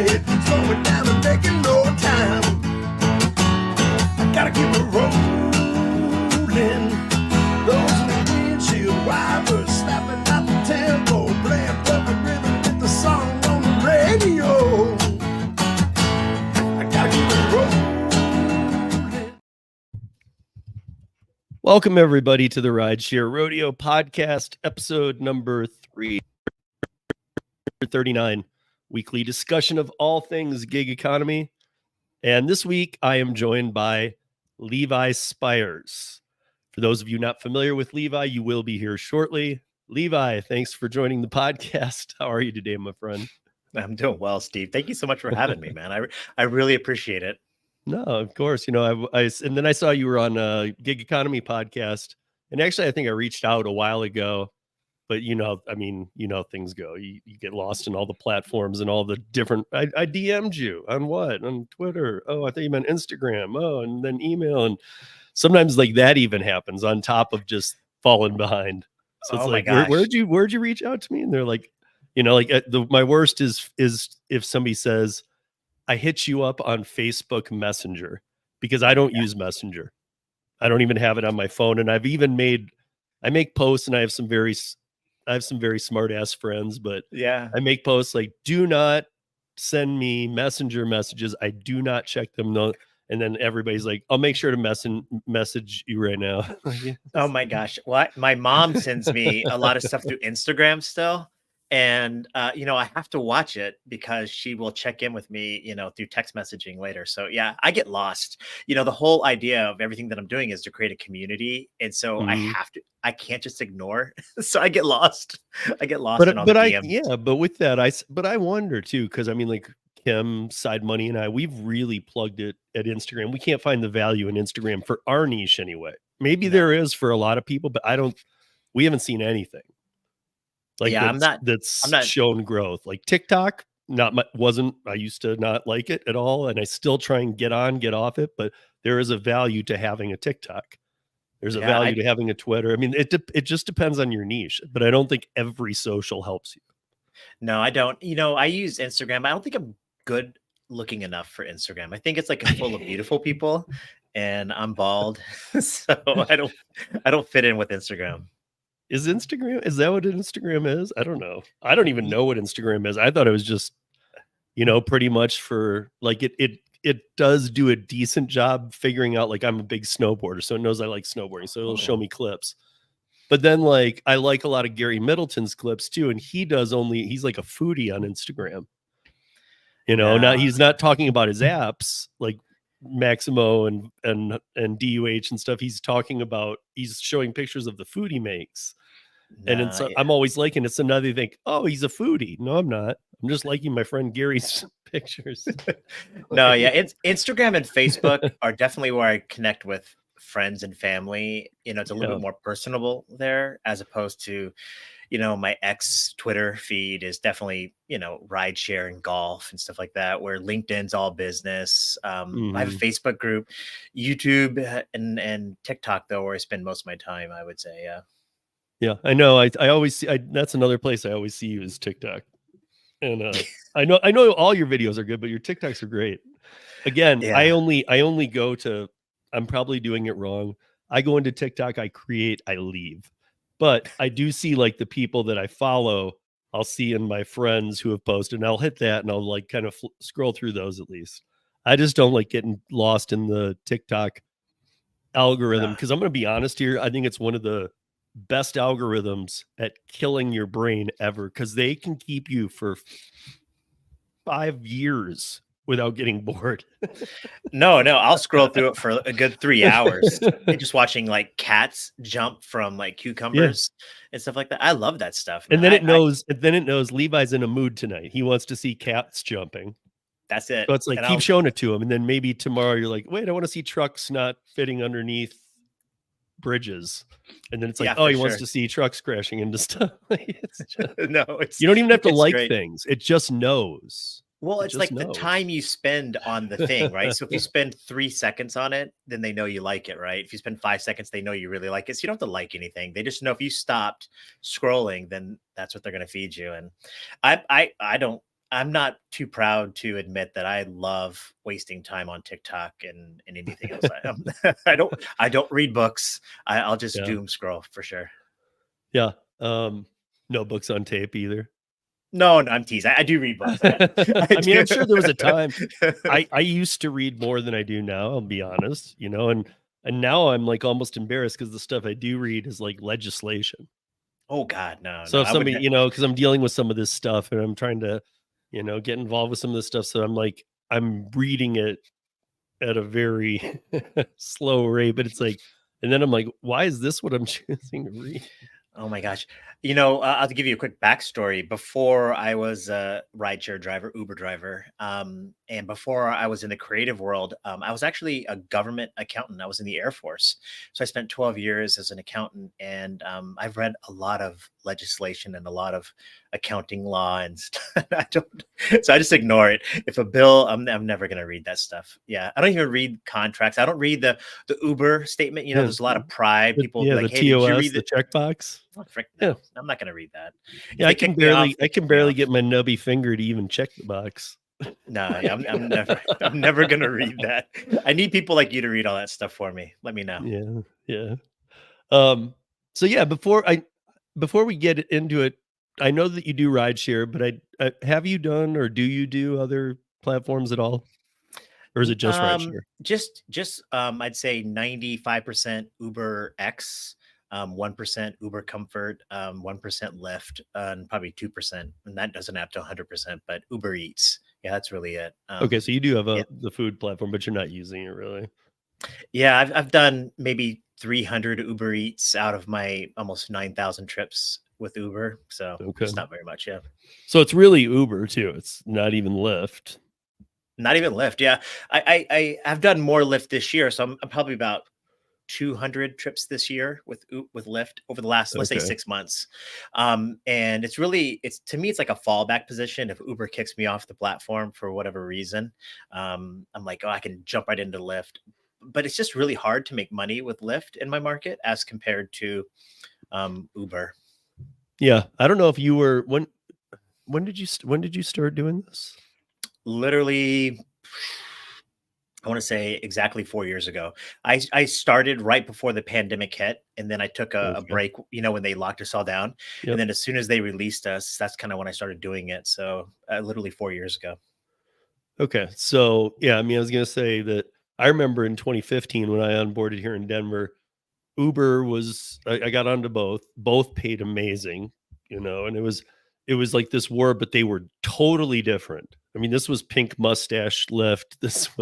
head, slowing down and making no time. I gotta keep it rolling. Those in the windshield wipers snapping out the tempo, playing perfect rhythm with the song on the radio. I gotta keep it rolling. Welcome, everybody, to the Rideshare Rodeo podcast, episode number 339, weekly discussion of all things gig economy. And this week, I am joined by Levi Spires. For those of you not familiar with Levi, you will be here shortly. Levi, thanks for joining the podcast. How are you today, my friend? I'm doing well, Steve. Thank you so much for having me, man. I really appreciate it. No, of course. You know, and then I saw you were on a gig economy podcast, and actually, I think I reached out a while ago, but you know, I mean, you know, things go. You get lost in all the platforms and all the different. I DM'd you on what? On Twitter. Oh, I thought you meant Instagram. Oh, and then email, and sometimes like that even happens on top of just falling behind. So it's like, where'd you reach out to me? And they're like, you know, like my worst is if somebody says, I hit you up on Facebook Messenger, because I don't use Messenger. I don't even have it on my phone. And I make posts, and I have some very smart ass friends, but yeah, I make posts like, do not send me Messenger messages. I do not check them. No. And then everybody's like, I'll make sure to message you right now. Oh my gosh. What? My mom sends me a lot of stuff through Instagram still. And, you know, I have to watch it because she will check in with me, you know, through text messaging later. So, yeah, I get lost. You know, the whole idea of everything that I'm doing is to create a community. And so I can't just ignore. So I get lost. In all the DMs. But with that, I wonder too, because I mean, like Kim, Side Money, and we've really plugged it at Instagram. We can't find the value in Instagram for our niche anyway. Maybe there is for a lot of people, but we haven't seen anything. Like, yeah, that's shown growth. Like TikTok, I used to not like it at all, and I still try and get off it. But there is a value to having a TikTok. There's a value to having a Twitter. I mean, it just depends on your niche. But I don't think every social helps you. No, I don't. You know, I use Instagram. I don't think I'm good looking enough for Instagram. I think it's like full of beautiful people, and I'm bald, so I don't fit in with Instagram. Is that what Instagram is? I don't know. I don't even know what Instagram is. I thought it was just, you know, pretty much for like it does do a decent job figuring out, like, I'm a big snowboarder, so it knows I like snowboarding, so it'll show me clips. But then, like, I like a lot of Gary Middleton's clips too, and he's like a foodie on Instagram. You know, now he's not talking about his apps like Maximo and DUH and stuff. He's showing pictures of the food he makes. And I'm always liking, it's another thing. Oh, he's a foodie. No, I'm not. I'm just liking my friend Gary's pictures. No, yeah. It's Instagram and Facebook are definitely where I connect with friends and family. You know, it's a little bit more personable there, as opposed to, you know, my ex Twitter feed is definitely, you know, rideshare and golf and stuff like that, where LinkedIn's all business. I have a Facebook group, YouTube and TikTok, though, where I spend most of my time, I would say. Yeah. Yeah, I know. I always see. That's another place I always see you is TikTok, and I know all your videos are good, but your TikToks are great. Again, I only go to. I'm probably doing it wrong. I go into TikTok, I create, I leave, but I do see like the people that I follow. I'll see in my friends who have posted, and I'll hit that, and I'll like kind of scroll through those at least. I just don't like getting lost in the TikTok algorithm, because I'm going to be honest here. I think it's one of the best algorithms at killing your brain ever, because they can keep you for 5 years without getting bored. No, I'll scroll through it for a good 3 hours, just watching like cats jump from like cucumbers and stuff like that. I love that stuff, man. And then it knows Levi's in a mood tonight. He wants to see cats jumping. That's it. So it's like, keep showing it to him, and then maybe tomorrow you're like, wait, I want to see trucks not fitting underneath bridges, and then it's like, he wants to see trucks crashing into stuff. You don't even have to like things. It just knows. Well, it's like the time you spend on the thing, right? So if you spend 3 seconds on it, then they know you like it, right? If you spend 5 seconds, they know you really like it. So you don't have to like anything. They just know if you stopped scrolling, then that's what they're going to feed you. And I don't I'm not too proud to admit that I love wasting time on TikTok and anything else. I don't read books. I'll just Yeah. doom scroll for sure. Yeah. No books on tape either. No, I'm teasing. I do read books. I I mean, do. I'm sure there was a time I used to read more than I do now, I'll be honest, and now I'm like almost embarrassed because the stuff I do read is like legislation. Oh God, no, no. So if I would. somebody, because I'm dealing with some of this stuff and I'm trying to, get involved with some of this stuff. So I'm like, I'm reading it at a very slow rate, but it's like, and then I'm like, why is this what I'm choosing to read? Oh my gosh. I'll give you a quick backstory. Before I was a rideshare driver, Uber driver, and before I was in the creative world, I was actually a government accountant. I was in the Air Force. So I spent 12 years as an accountant, and I've read a lot of legislation and a lot of accounting law and stuff. So I just ignore it. If a bill, I'm never going to read that stuff. Yeah. I don't even read contracts. I don't read the Uber statement. Yeah, There's a lot of pride. People will be the like, hey, did you TOS, read the checkbox. Oh, frick Yeah. no. I'm not gonna read that. If Yeah, they kick me off, I they can kick me barely off. get my nubby finger to even check the box. No, yeah, I'm never I'm never gonna read that. I need people like you to read all that stuff for me. Let me know. Yeah, yeah. So yeah, before we get into it, I know that you do rideshare, but have you done or do you do other platforms at all, or is it just rideshare? Just I'd say 95% Uber X, 1% Uber Comfort, 1% Lyft, and probably 2%, and that doesn't add to 100%, but Uber Eats. Yeah, that's really it. Okay, so you do have Yeah. the food platform, but you're not using it really. Yeah, I've done maybe 300 Uber Eats out of my almost 9,000 trips with Uber, so Okay, it's not very much. Yeah, so it's really Uber too. It's not even Lyft. not even Lyft. Yeah, I have done more Lyft this year, so I'm probably about 200 trips this year with Lyft over the last, let's say, Okay. 6 months. And it's to me, it's like a fallback position. If Uber kicks me off the platform for whatever reason, I'm like, oh, I can jump right into Lyft. But it's just really hard to make money with Lyft in my market as compared to Uber. Yeah, I don't know if you were when did you start doing this? Literally, I want to say exactly 4 years ago. I started right before the pandemic hit, and then I took a Okay. break, when they locked us all down. And Yep. then as soon as they released us, that's kind of when I started doing it. So literally 4 years ago. Okay. So, yeah, I mean, I was going to say that I remember in 2015 when I onboarded here in Denver, Uber I got onto both. Both paid amazing, and it was like this war, but they were totally different. I mean, this was pink mustache Lyft.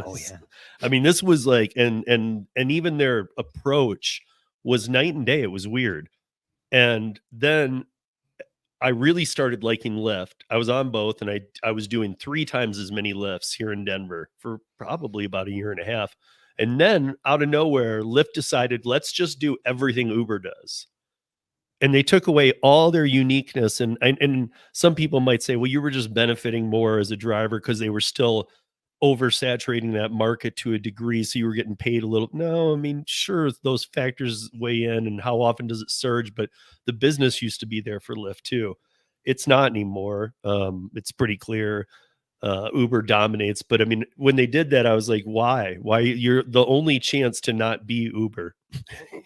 Oh yeah. This was like, and even their approach was night and day. It was weird. And then I really started liking Lyft. I was on both, and I was doing 3 times as many lifts here in Denver for probably about a year and a half. And then out of nowhere, Lyft decided, let's just do everything Uber does. And they took away all their uniqueness. And some people might say, well, you were just benefiting more as a driver because they were still oversaturating that market to a degree. So you were getting paid a little. No, I mean, sure, those factors weigh in and how often does it surge, but the business used to be there for Lyft too. It's not anymore. It's pretty clear. Uber dominates. But I mean, when they did that, I was like, why? Why you're the only chance to not be Uber,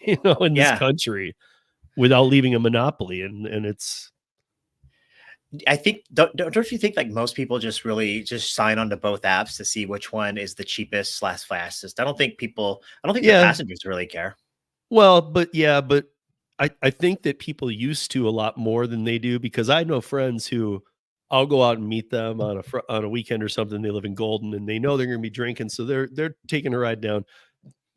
in this Yeah. country without leaving a monopoly. And it's I think don't you think like most people just really just sign on to both apps to see which one is the cheapest slash fastest? I don't think the yeah. passengers really care. Well, but yeah, but I think that people used to a lot more than they do because I know friends who I'll go out and meet them on a weekend or something. They live in Golden and they know they're going to be drinking, so they're taking a ride down.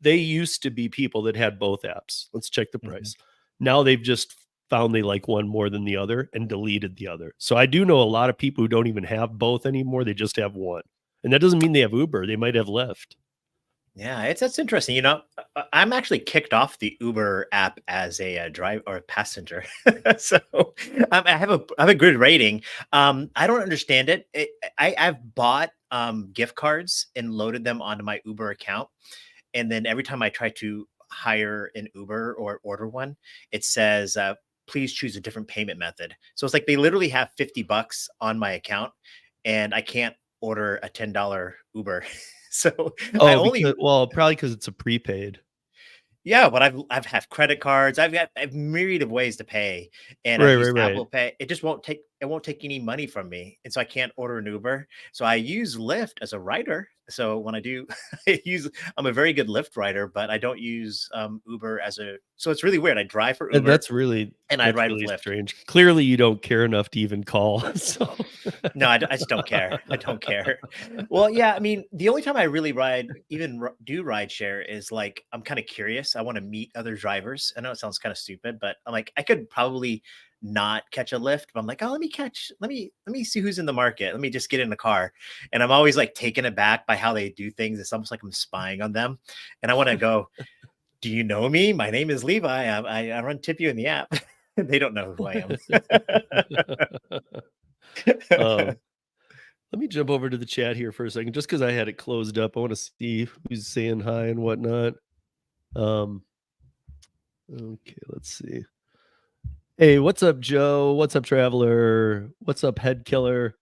They used to be people that had both apps. Let's check the Mhm. price. Now they've just found they like one more than the other and deleted the other. So I do know a lot of people who don't even have both anymore. They just have one. And that doesn't mean they have Uber. They might have Lyft. Yeah, that's interesting. I'm actually kicked off the Uber app as a driver or a passenger, so I have a good rating. I don't understand it. I've bought gift cards and loaded them onto my Uber account, and then every time I try to hire an Uber or order one, it says, please choose a different payment method. So it's like they literally have $50 on my account, and I can't order a $10 Uber. So I Oh, only probably because it's a prepaid. yeah, but I've have credit cards. I've myriad of ways to pay, and I've Right, used right, right. Apple Pay. It just won't take any money from me, and so I can't order an Uber. So I use Lyft as a rider. So when I do, I'm a very good Lyft rider, but I don't use Uber as a. So it's really weird. I drive for And Uber and I that's ride with really Lyft. strange. Clearly, you don't care enough to even call. So No, I just don't care. I don't care. Well, yeah, I mean, the only time I really do ride share is like I'm kind of curious. I want to meet other drivers. I know it sounds kind of stupid, but I'm like, I could probably not catch a lift, but I'm like, oh, let me see who's in the market. Let me just get in the car. And I'm always like taken aback by how they do things. It's almost like I'm spying on them. And I want to go, do you know me? My name is Levi. I run Tip You in the app. They don't know who I am. um, let me jump over to the chat here for a second, just because I had it closed up. I want to see who's saying hi and whatnot. Okay, let's see. Hey, what's up, Joe? What's up, Traveler? What's up, Head Killer?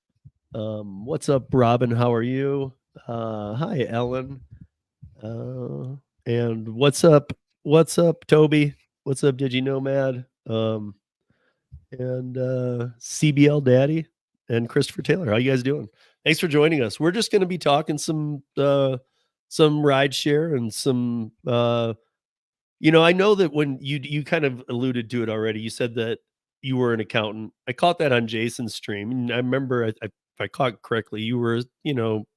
What's up, Robin? How are you? Hi, Ellen. And what's up? What's up, Toby? What's up, Digi Nomad? And CBL Daddy and Christopher Taylor. How you guys doing? Thanks for joining us. We're just going to be talking some ride share and some I know that when you kind of alluded to it already. You said that you were an accountant. I caught that on Jason's stream, and I remember if I caught correctly, you were,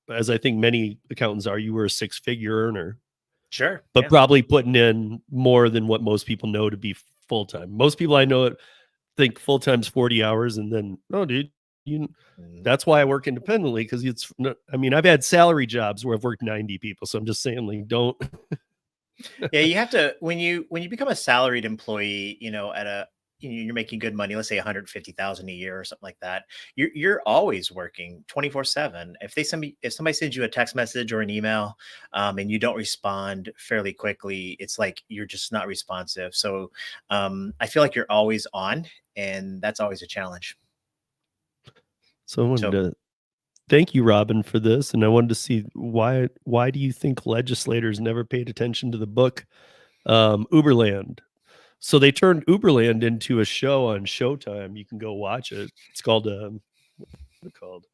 as I think many accountants are, you were a six-figure earner, Sure. but Yeah. probably putting in more than what most people know to be full time. Most people I know think full time's 40 hours, and then, oh, dude, Mm. that's why I work independently, because I mean, I've had salary jobs where I've worked 90 people, so I'm just saying, like, don't. Yeah, you have to when you become a salaried employee, at you're making good money, let's say 150,000 a year or something like that. You're always working 24/7. If somebody sends you a text message or an email, and you don't respond fairly quickly, it's like you're just not responsive. So I feel like you're always on, and that's always a challenge. So I wanted So to thank you, Robin, for this, and I wanted to see why do you think legislators never paid attention to the book, Uberland? So they turned Uberland into a show on Showtime. You can go watch it. It's called what's it called?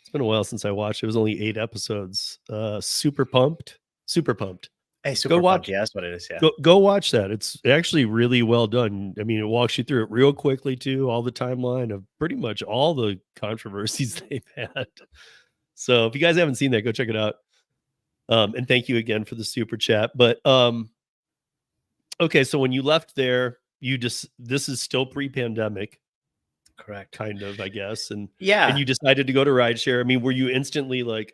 It's been a while since I watched it. It was only 8 episodes. Super Pumped. Super Pumped. hey, Go super pumped. watch Yeah, that's what it is. Yeah. go watch that. It's actually really well done. I mean, it walks you through it real quickly too, all the timeline of pretty much all the controversies they've had. So if you guys haven't seen that, go check it out. And thank you again for the super chat. But okay, so when you left there, this is still pre-pandemic, Correct. kind of, I guess, and Yeah. you decided to go to rideshare. I mean, were you instantly like,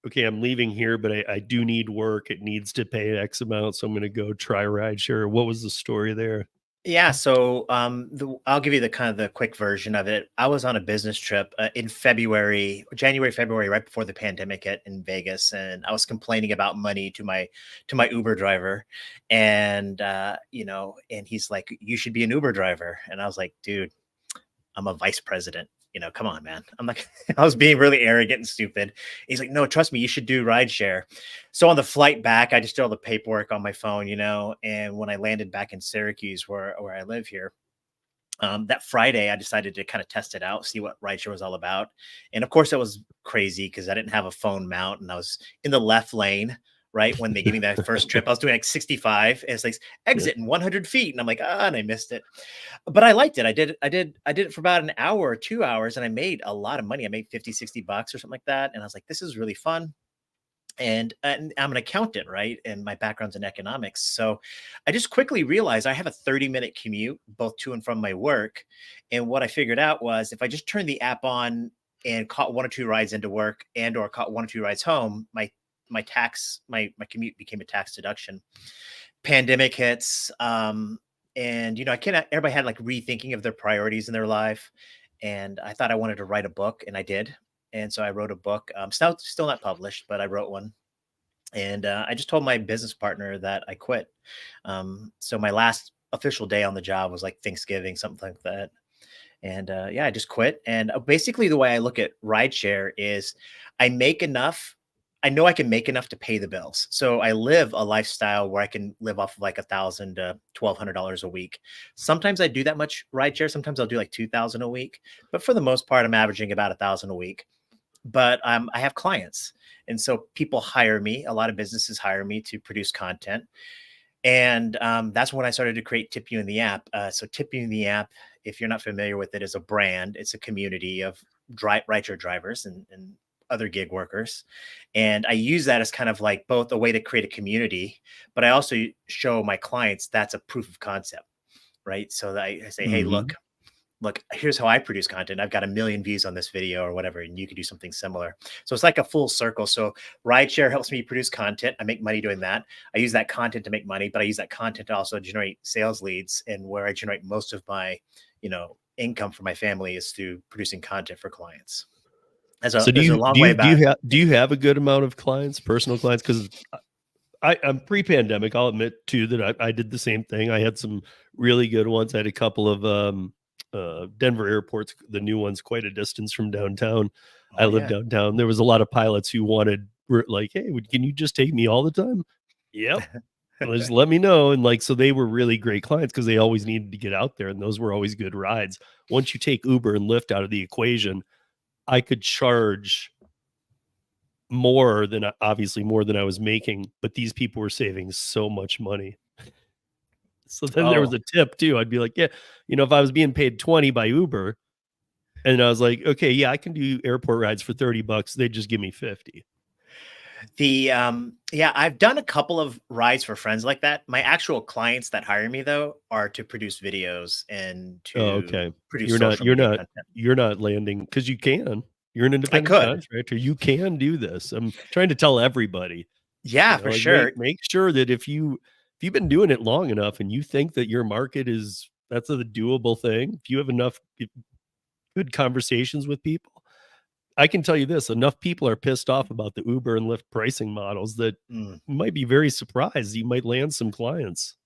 okay, I'm leaving here, but I do need work. It needs to pay X amount, so I'm going to go try rideshare. What was the story there? Yeah, so I'll give you the kind of the quick version of it. I was on a business trip in January, February, right before the pandemic hit in Vegas, and I was complaining about money to my Uber driver, and and he's like, "You should be an Uber driver," and I was like, "Dude, I'm a vice president. Come on, man." I'm like, I was being really arrogant and stupid. He's like, "No, trust me, you should do rideshare." So on the flight back, I just did all the paperwork on my phone, and when I landed back in Syracuse, where I live here, that Friday, I decided to kind of test it out, see what rideshare was all about. And of course, it was crazy because I didn't have a phone mount and I was in the left lane. Right when they gave me that first trip, I was doing like 65. And it's like Yeah. exit in 100 feet, and I'm like, and I missed it, but I liked it. I did it for about an hour or 2 hours, and I made a lot of money. I made 50, $60 or something like that, and I was like, this is really fun. And I'm an accountant, right? And my background's in economics. So I just quickly realized I have a 30-minute commute both to and from my work. And what I figured out was if I just turned the app on and caught one or two rides into work and or caught one or two rides home, my commute became a tax deduction. Pandemic hits, and I can't everybody had like rethinking of their priorities in their life. And I thought I wanted to write a book, and I did. And so I wrote a book. Still not published, but I wrote one. And I just told my business partner that I quit. So my last official day on the job was like Thanksgiving, something like that. And yeah, I just quit. And basically, the way I look at rideshare is I make enough. I know I can make enough to pay the bills. So I live a lifestyle where I can live off of like $1,000 to $1,200 a week. Sometimes I do that much rideshare. Sometimes I'll do like 2,000 a week. But for the most part, I'm averaging about 1,000 a week. But I have clients, and so people hire me. A lot of businesses hire me to produce content, and that's when I started to create Tip You in the app. So Tip You in the app, if you're not familiar with it, is a brand. It's a community of rideshare drivers and other gig workers. And I use that as kind of like both a way to create a community, but I also show my clients that's a proof of concept, right? So that I say, hey, Mhm. look, here's how I produce content. I've got 1 million views on this video or whatever, and you could do something similar. So it's like a full circle. So rideshare helps me produce content. I make money doing that. I use that content to make money, but I use that content to also generate sales leads. And where I generate most of my, income for my family is through producing content for clients. So There's a long way about. do you have a good amount of clients, personal clients? Because I'm pre-pandemic. I'll admit too that I did the same thing. I had some really good ones. I had a couple of Denver airports, the new ones, quite a distance from downtown. I Oh live yeah. downtown. There was a lot of pilots who were like, "Hey, can you just take me all the time?" Yep. Just let me know. And like, so they were really great clients because they always needed to get out there, and those were always good rides. Once you take Uber and Lyft out of the equation, I could charge obviously more than I was making, but these people were saving so much money. So then there was Oh, a tip too. I'd be like, yeah, if I was being paid 20 by Uber and I was like, okay, yeah, I can do airport rides for $30, they'd just give me 50. yeah, I've done a couple of rides for friends like that. My actual clients that hire me though are to produce videos and Oh, to okay. produce You're not social you're media not content. you're not landing because you can. You're an I independent could. contractor. You can do this. I'm trying to tell everybody, Yeah, for like sure. make sure that if you've been doing it long enough and you think that your market that's a doable thing, if you have enough good conversations with people, I can tell you this, enough people are pissed off about the Uber and Lyft pricing models that Mm. you might be very surprised you might land some clients.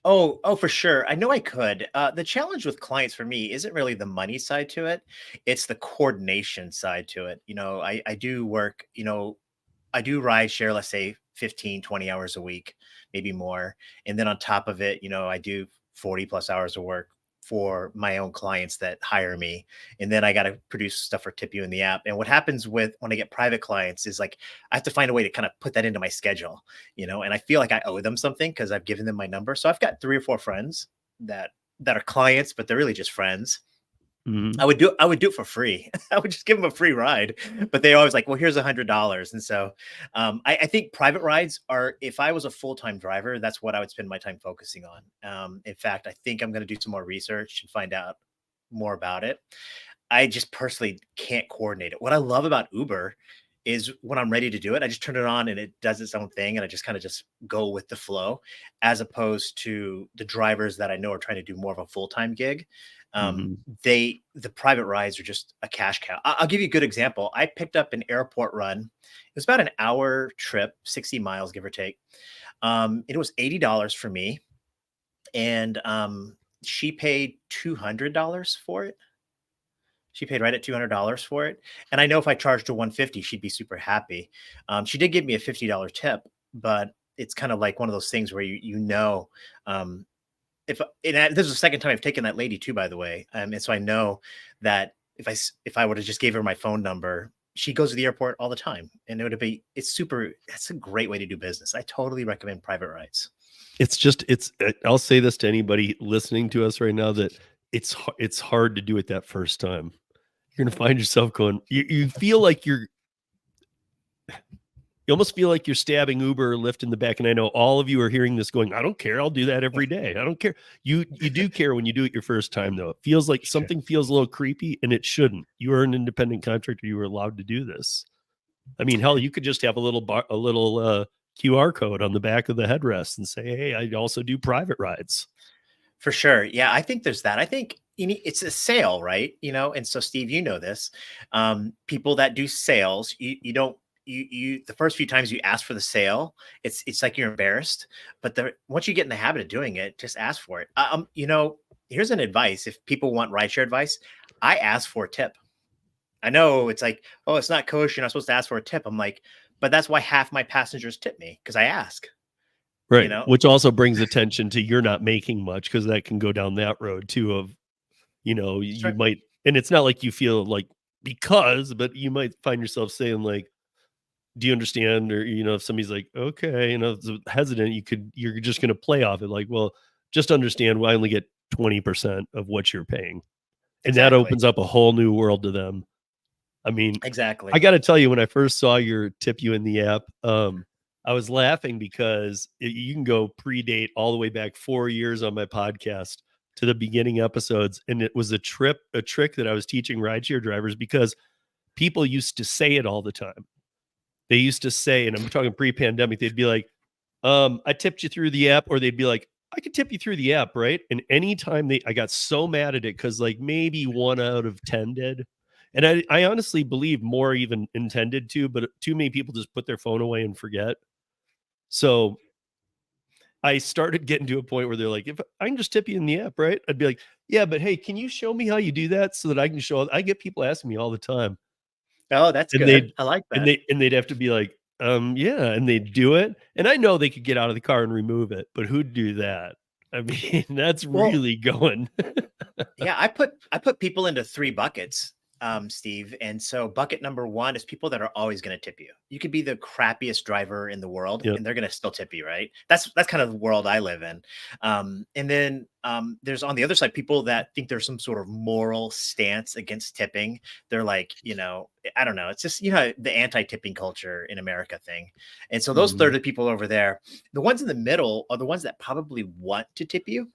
Oh, for sure. I know I could. The challenge with clients for me isn't really the money side to it. It's the coordination side to it. I do work, I do ride share, let's say 15, 20 hours a week, maybe more. And then on top of it, I do 40 plus hours of work for my own clients that hire me. And then I got to produce stuff for Tip You in the app. And what happens with when I get private clients is like I have to find a way to kind of put that into my schedule, and I feel like I owe them something because I've given them my number. So I've got 3 or 4 friends that are clients, but they're really just friends. Mhm. I would do it for free. I would just give them a free ride, but they always like, well, here's $100. And so I think private rides are, if I was a full-time driver, that's what I would spend my time focusing on. In fact, I think I'm going to do some more research and find out more about it. I just personally can't coordinate it. What I love about Uber is when I'm ready to do it, I just turn it on and it does its own thing. And I just kind of just go with the flow, as opposed to the drivers that I know are trying to do more of a full-time gig. Mhm. The private rides are just a cash cow. I'll give you a good example. I picked up an airport run. It was about an hour trip, 60 miles, give or take. It was $80 for me. And she paid $200 for it. She paid right at $200 for it. And I know if I charged her 150, she'd be super happy. She did give me a $50 tip, but it's kind of like one of those things where um, this is the second time I've taken that lady too, by the way. And so I know that if I would have just gave her my phone number, she goes to the airport all the time, and it's a great way to do business. I totally recommend private rides. I'll say this to anybody listening to us right now that it's hard to do it that first time. You're going to find yourself going, you feel like you almost feel like you're stabbing Uber or Lyft in the back. And I know all of you are hearing this going, I don't care. I'll do that every day. I don't care. You do care when you do it your first time, though. It feels like Sure. something feels a little creepy, and it shouldn't. You are an independent contractor. You are allowed to do this. I mean, hell, you could just have a little QR code on the back of the headrest and say, hey, I also do private rides. For sure. Yeah, I think there's that. I think it's a sale, right? And so Steve, this. People that do sales, you don't the first few times you ask for the sale, it's like you're embarrassed. But once you get in the habit of doing it, just ask for it. here's an advice. If people want rideshare advice, I ask for a tip. I know it's like, oh, it's not kosher. You're not supposed to ask for a tip. I'm like, but that's why half my passengers tip me, because I ask, you Right. know? Which also brings attention to you're not making much, because that can go down that road too of, That's you right. might, and it's not like you feel like but you might find yourself saying like, do you understand? Or, if somebody's like, okay, it's hesitant, you're just going to play off it. Like, well, just understand, I only get 20% of what you're paying. And that Exactly. opens up a whole new world to them. I mean, I Exactly. got to tell you, when I first saw your tip you in the app, I was laughing because you can go predate all the way back 4 years on my podcast to the beginning episodes. And it was a trick that I was teaching rideshare drivers, because people used to say it all the time. They used to say, and I'm talking pre-pandemic, they'd be like, I tipped you through the app, or they'd be like, I could tip you through the app, right? And anytime I got so mad at it, because like maybe 1 out of 10 did. And I honestly believe more even intended to, but too many people just put their phone away and forget. So I started getting to a point where they're like, if I can just tip you in the app, right? I'd be like, yeah, but hey, can you show me how you do that so that I can show? I get people asking me all the time. Oh, that's And good. I like that. they'd have to be like, yeah, and they'd do it. And I know they could get out of the car and remove it, but who'd do that? I mean, that's Well, really going. yeah, I put people into 3 buckets, Steve. And so bucket number 1 is people that are always going to tip you. You could be the crappiest driver in the world Yep. and they're going to still tip you, right? That's kind of the world I live in. And then there's on the other side people that think there's some sort of moral stance against tipping. They're like, I don't know. It's just, the anti-tipping culture in America thing. And so those Mhm. third of people over there, the ones in the middle are the ones that probably want to tip you.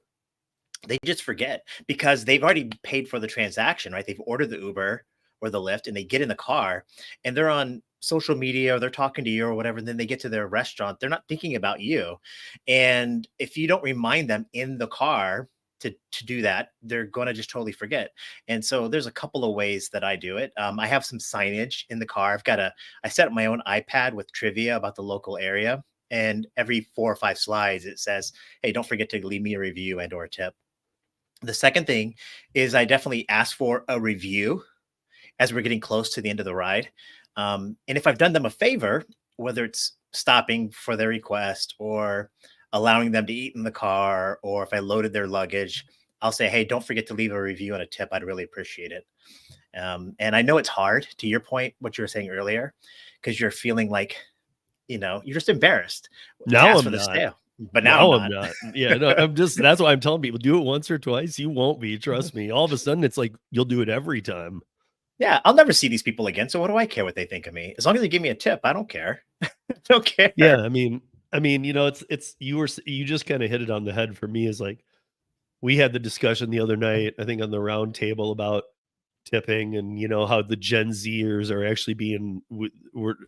They just forget because they've already paid for the transaction, right? They've ordered the Uber or the Lyft and they get in the car and they're on social media or they're talking to you or whatever. And then they get to their restaurant. They're not thinking about you. And if you don't remind them in the car to do that, they're going to just totally forget. And so there's a couple of ways that I do it. I have some signage in the car. I set up my own iPad with trivia about the local area. And every 4 or 5 slides, it says, hey, don't forget to leave me a review and or a tip. The second thing is I definitely ask for a review as we're getting close to the end of the ride. And if I've done them a favor, whether it's stopping for their request or allowing them to eat in the car, or if I loaded their luggage, I'll say, hey, don't forget to leave a review and a tip. I'd really appreciate it. And I know it's hard, to your point, what you were saying earlier, because you're feeling like, you're just embarrassed to Now ask I'm for the not. sale. But now I'm Now I'm not. not. Yeah, no, that's why I'm telling people, do it once or twice. You won't be, trust me. All of a sudden, it's like you'll do it every time. Yeah, I'll never see these people again. So what do I care what they think of me? As long as they give me a tip, I don't care. Don't Yeah, care. you just kind of hit it on the head for me. Is like, we had the discussion the other night, I think on the round table, about tipping, and how the Gen Zers are actually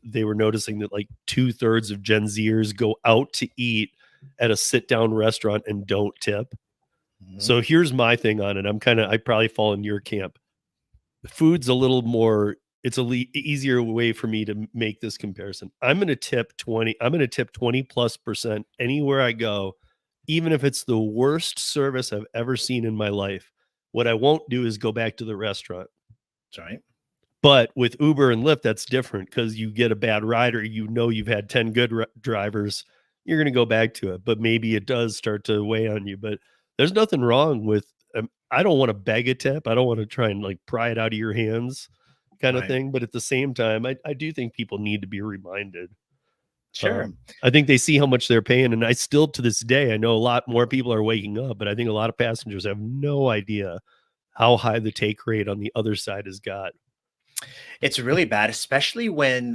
they were noticing that like 2/3 of Gen Zers go out to eat at a sit down restaurant and don't tip. Mhm. So here's my thing on it. I probably fall in your camp. Food's a little more, it's easier way for me to make this comparison. I'm going to tip 20+ % anywhere I go, even if it's the worst service I've ever seen in my life. What I won't do is go back to the restaurant. That's right. But with Uber and Lyft, that's different, because you get a bad rider, you've had 10 good drivers, you're going to go back to it. But maybe it does start to weigh on you. But there's nothing wrong with, I don't want to beg a tip. I don't want to try and like pry it out of your hands kind of Right. thing. But at the same time, I do think people need to be reminded. Sure. I think they see how much they're paying. And I still, to this day, I know a lot more people are waking up, but I think a lot of passengers have no idea how high the take rate on the other side has got. It's really bad, especially when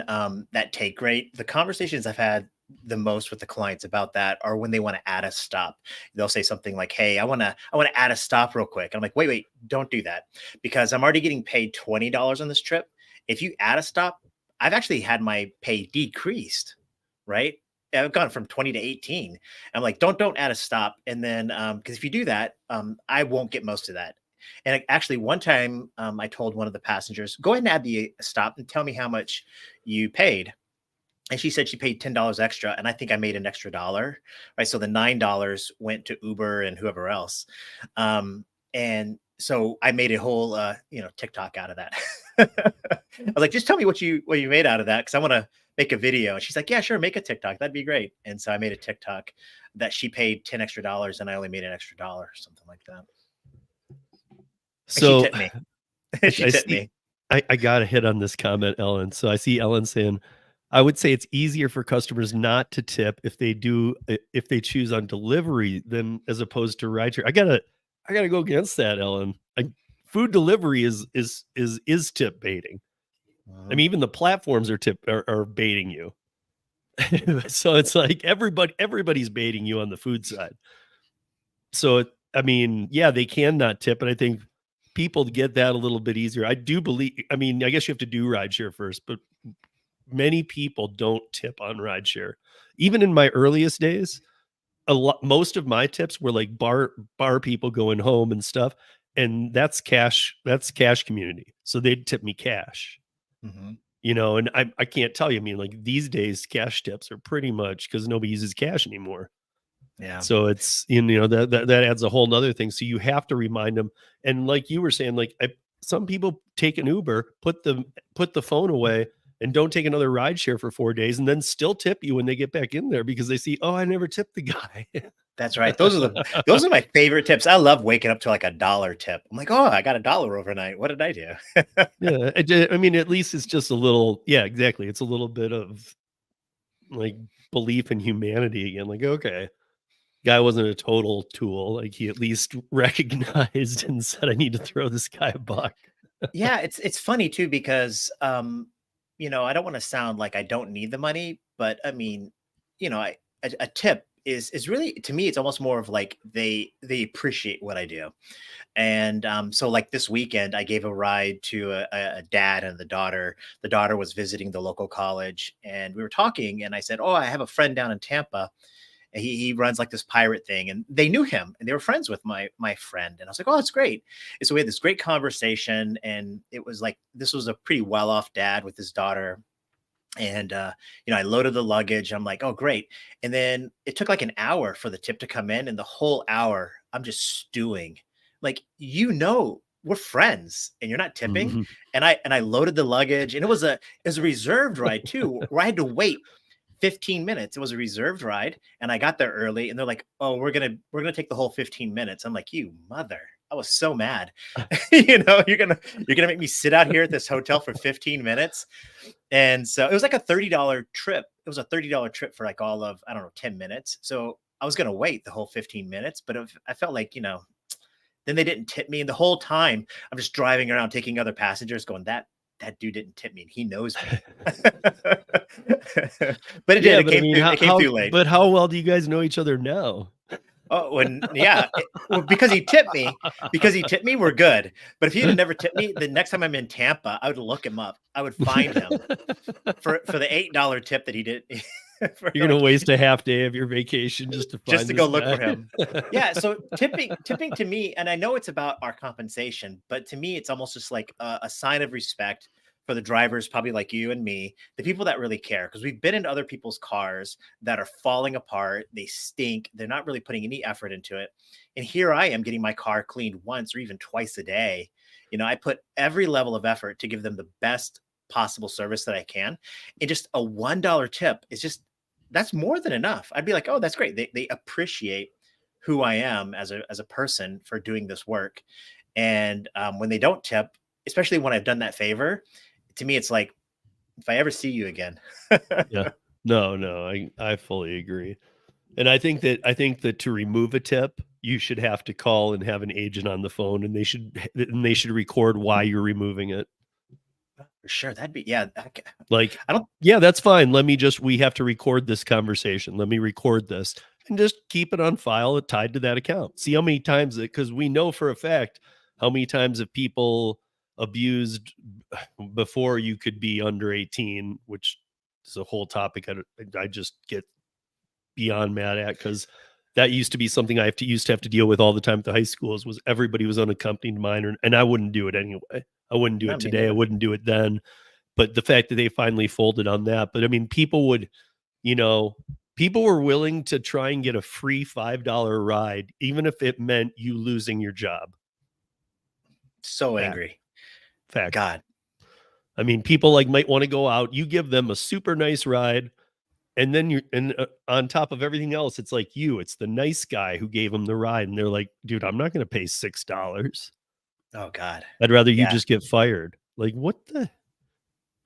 that take rate, the conversations I've had the most with the clients about that are when they want to add a stop. They'll say something like, hey, I want to add a stop real quick. I'm like, wait, don't do that, because I'm already getting paid $20 on this trip. If you add a stop, I've actually had my pay decreased, right? I've gone from 20 to 18. I'm like, don't add a stop. And then because if you do that, I won't get most of that. And actually, one time I told one of the passengers, go ahead and add the stop and tell me how much you paid. And she said she paid $10 extra. And I think I made an extra dollar. Right. So the $9 went to Uber and whoever else. And so I made a whole TikTok out of that. I was like, just tell me what you made out of that, because I want to make a video. And she's like, yeah, sure, make a TikTok. That'd be great. And so I made a TikTok that she paid $10 extra, and I only made an extra $1 or something like that. And So she tipped me. She I tipped see, me. I got to hit on this comment, Ellen. So I see Ellen saying, I would say it's easier for customers not to tip if they choose on delivery than as opposed to rideshare. I gotta go against that, Ellen. Food delivery is tip baiting. I mean, even the platforms are baiting you. So it's like everybody's baiting you on the food side. So I mean, yeah, they can not tip, but I think people get that a little bit easier. I do believe. I mean, I guess you have to do rideshare first, but many people don't tip on rideshare. Even in my earliest days, most of my tips were like bar people going home and stuff, and that's cash community. So they'd tip me cash. Mm-hmm. You know, and I can't tell you. I mean, like these days, cash tips are pretty much because nobody uses cash anymore. Yeah. So it's that adds a whole nother thing. So you have to remind them. And like you were saying, like some people take an Uber, put the phone away, and don't take another ride share for 4 days, and then still tip you when they get back in there because they see, oh, I never tipped the guy. That's right. Those are my favorite tips. I love waking up to like $1 tip. I'm like, oh, I got $1 overnight. What did I do? Yeah, I mean, at least it's just a little. Yeah, exactly. It's a little bit of like belief in humanity again. Like, okay, guy wasn't a total tool. Like he at least recognized and said, I need to throw this guy a buck. Yeah, it's funny too, because I don't want to sound like I don't need the money, but I mean, a tip is really, to me, it's almost more of like they appreciate what I do. And so like this weekend, I gave a ride to a dad and the daughter. The daughter was visiting the local college, and we were talking, and I said, oh, I have a friend down in Tampa. And he runs like this pirate thing, and they knew him, and they were friends with my friend. And I was like, oh, that's great. And so we had this great conversation, and it was like, this was a pretty well-off dad with his daughter. And I loaded the luggage. I'm like, oh, great. And then it took like an hour for the tip to come in, and the whole hour I'm just stewing. Like, we're friends and you're not tipping. Mhm. And I loaded the luggage, and it was a reserved ride too, where I had to wait 15 minutes. It was a reserved ride, and I got there early, and they're like, oh, we're gonna take the whole 15 minutes. I'm like, you mother. I was so mad. You're gonna make me sit out here at this hotel for 15 minutes. And so it was like a $30 trip. It was a $30 trip for like all of, I don't know, 10 minutes. So I was gonna wait the whole 15 minutes, but I felt like, then they didn't tip me. And the whole time I'm just driving around taking other passengers going, that dude didn't tip me, and he knows me. But it did. It came through late. But how well do you guys know each other now? Oh, well, because he tipped me, we're good. But if he had never tipped me, the next time I'm in Tampa, I would look him up. I would find him for the $8 tip that he did. You're gonna waste a half day of your vacation just to go look for him. Yeah. So tipping to me, and I know it's about our compensation, but to me, it's almost just like a sign of respect for the drivers, probably like you and me, the people that really care, because we've been in other people's cars that are falling apart. They stink. They're not really putting any effort into it. And here I am getting my car cleaned once or even twice a day. I put every level of effort to give them the best possible service that I can. And just a $1 tip is that's more than enough. I'd be like, oh, that's great. They appreciate who I am as a person for doing this work. And when they don't tip, especially when I've done that favor, to me, it's like, if I ever see you again. Yeah. No, I fully agree. And I think that to remove a tip, you should have to call and have an agent on the phone, and they should record why you're removing it. For sure. That'd be, yeah. Like, I don't, yeah, that's fine. We have to record this conversation. Let me record this and just keep it on file tied to that account. See how many times because we know for a fact how many times have people abused before you could be under 18, which is a whole topic I just get beyond mad at, because that used to be something I used to have to deal with all the time at the high schools. Was everybody was unaccompanied minor, and I wouldn't do it anyway. I wouldn't do it today. I wouldn't do it then. But the fact that they finally folded on that, but I mean, people were willing to try and get a free $5 ride, even if it meant you losing your job. So Fact. angry. Fact. God. I mean, people like might want to go out. You give them a super nice ride, and then on top of everything else, it's like it's the nice guy who gave them the ride, and they're like, dude, I'm not going to pay $6. Oh God. I'd rather you Yeah. just get fired. Like, what the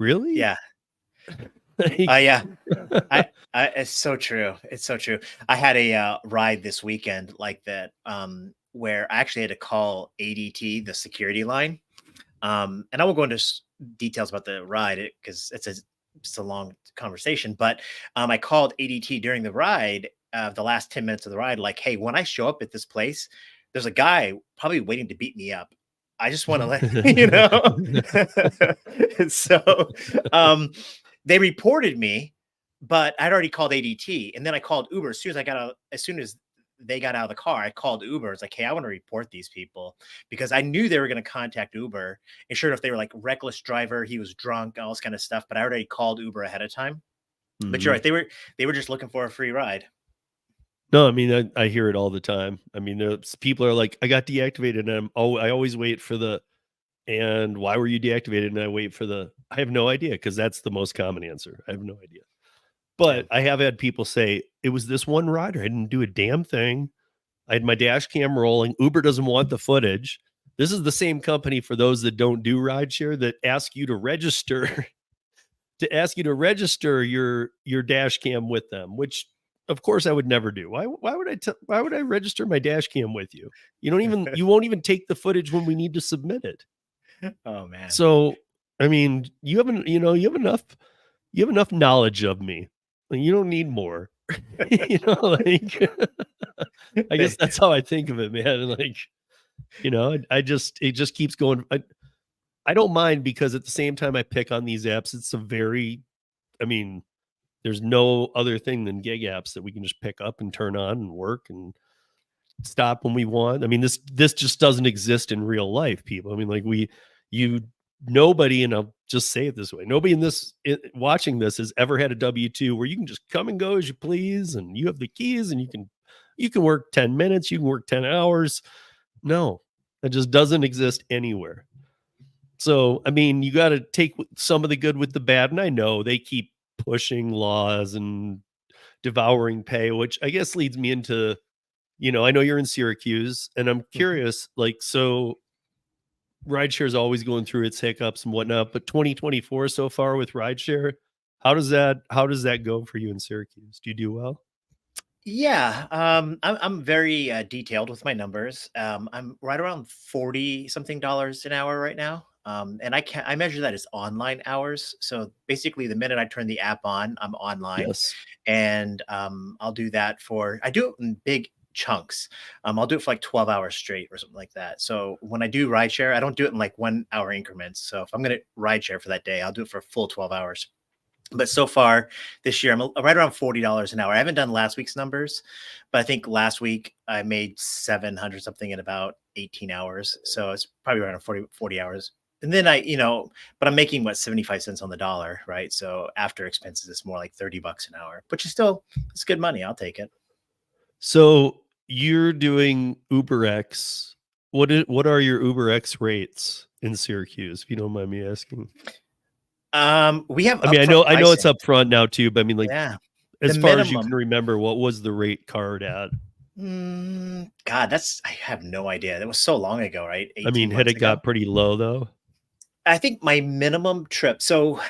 really? Yeah. Like, Yeah. It's so true. It's so true. I had a ride this weekend like that, where I actually had to call ADT, the security line. And I won't go into details about the ride because it's a long conversation. But I called ADT during the ride, the last 10 minutes of the ride, like, hey, when I show up at this place, there's a guy probably waiting to beat me up. I just want to let you know. And so they reported me, but I'd already called ADT, and then I called Uber as soon as they got out of the car. I called Uber. It's like, hey, I want to report these people because I knew they were going to contact Uber. And sure enough, they were like reckless driver. He was drunk, all this kind of stuff. But I already called Uber ahead of time. But you're Mhm. right. They were just looking for a free ride. No, I mean, I hear it all the time. I mean, people are like, I got deactivated, and I always wait for and why were you deactivated? And I wait for I have no idea, because that's the most common answer. I have no idea. Yeah. But I have had people say, it was this one rider. I didn't do a damn thing. I had my dash cam rolling. Uber doesn't want the footage. This is the same company, for those that don't do rideshare, that ask you to register your dash cam with them, which of course I would never do. Why would I register my dash cam with you? You won't even take the footage when we need to submit it. Oh man. So, I mean, you have enough knowledge of me. Like, you don't need more. Like, I guess that's how I think of it, man. Like, it just keeps going. I don't mind, because at the same time I pick on these apps. I mean, there's no other thing than gig apps that we can just pick up and turn on and work and stop when we want. I mean, this just doesn't exist in real life, people. I mean, like, nobody, and I'll just say it this way, nobody watching this has ever had a W-2 where you can just come and go as you please, and you have the keys, and you can work 10 minutes, you can work 10 hours. No, that just doesn't exist anywhere. So, I mean, you got to take some of the good with the bad. And I know they keep pushing laws and devouring pay, which I guess leads me into, I know you're in Syracuse, and I'm curious, like, so rideshare is always going through its hiccups and whatnot, but 2024 so far with rideshare, how does that go for you in Syracuse? Do you do well? Yeah, I'm very detailed with my numbers. I'm right around 40 something dollars an hour right now. And I measure that as online hours. So basically, the minute I turn the app on, I'm online, Yes. and I do it in big chunks. I'll do it for like 12 hours straight or something like that. So when I do rideshare, I don't do it in like 1 hour increments. So if I'm gonna rideshare for that day, I'll do it for a full 12 hours. But so far this year, I'm right around $40 an hour. I haven't done last week's numbers, but I think last week I made 700 something in about 18 hours. So it's probably around 40 hours. And then but I'm making 75 cents on the dollar, right? So after expenses, it's more like $30 an hour, which is still, it's good money. I'll take it. So you're doing UberX. What are your UberX rates in Syracuse, if you don't mind me asking? We have I mean, upfront I know it's pricing. upfront now too, but I mean, like, Yeah. The as far as you minimum. can remember, what was the rate card at? God, I have no idea. That was so long ago, right? I 18 mean, had months it ago. got pretty low though? I think my minimum trip. So,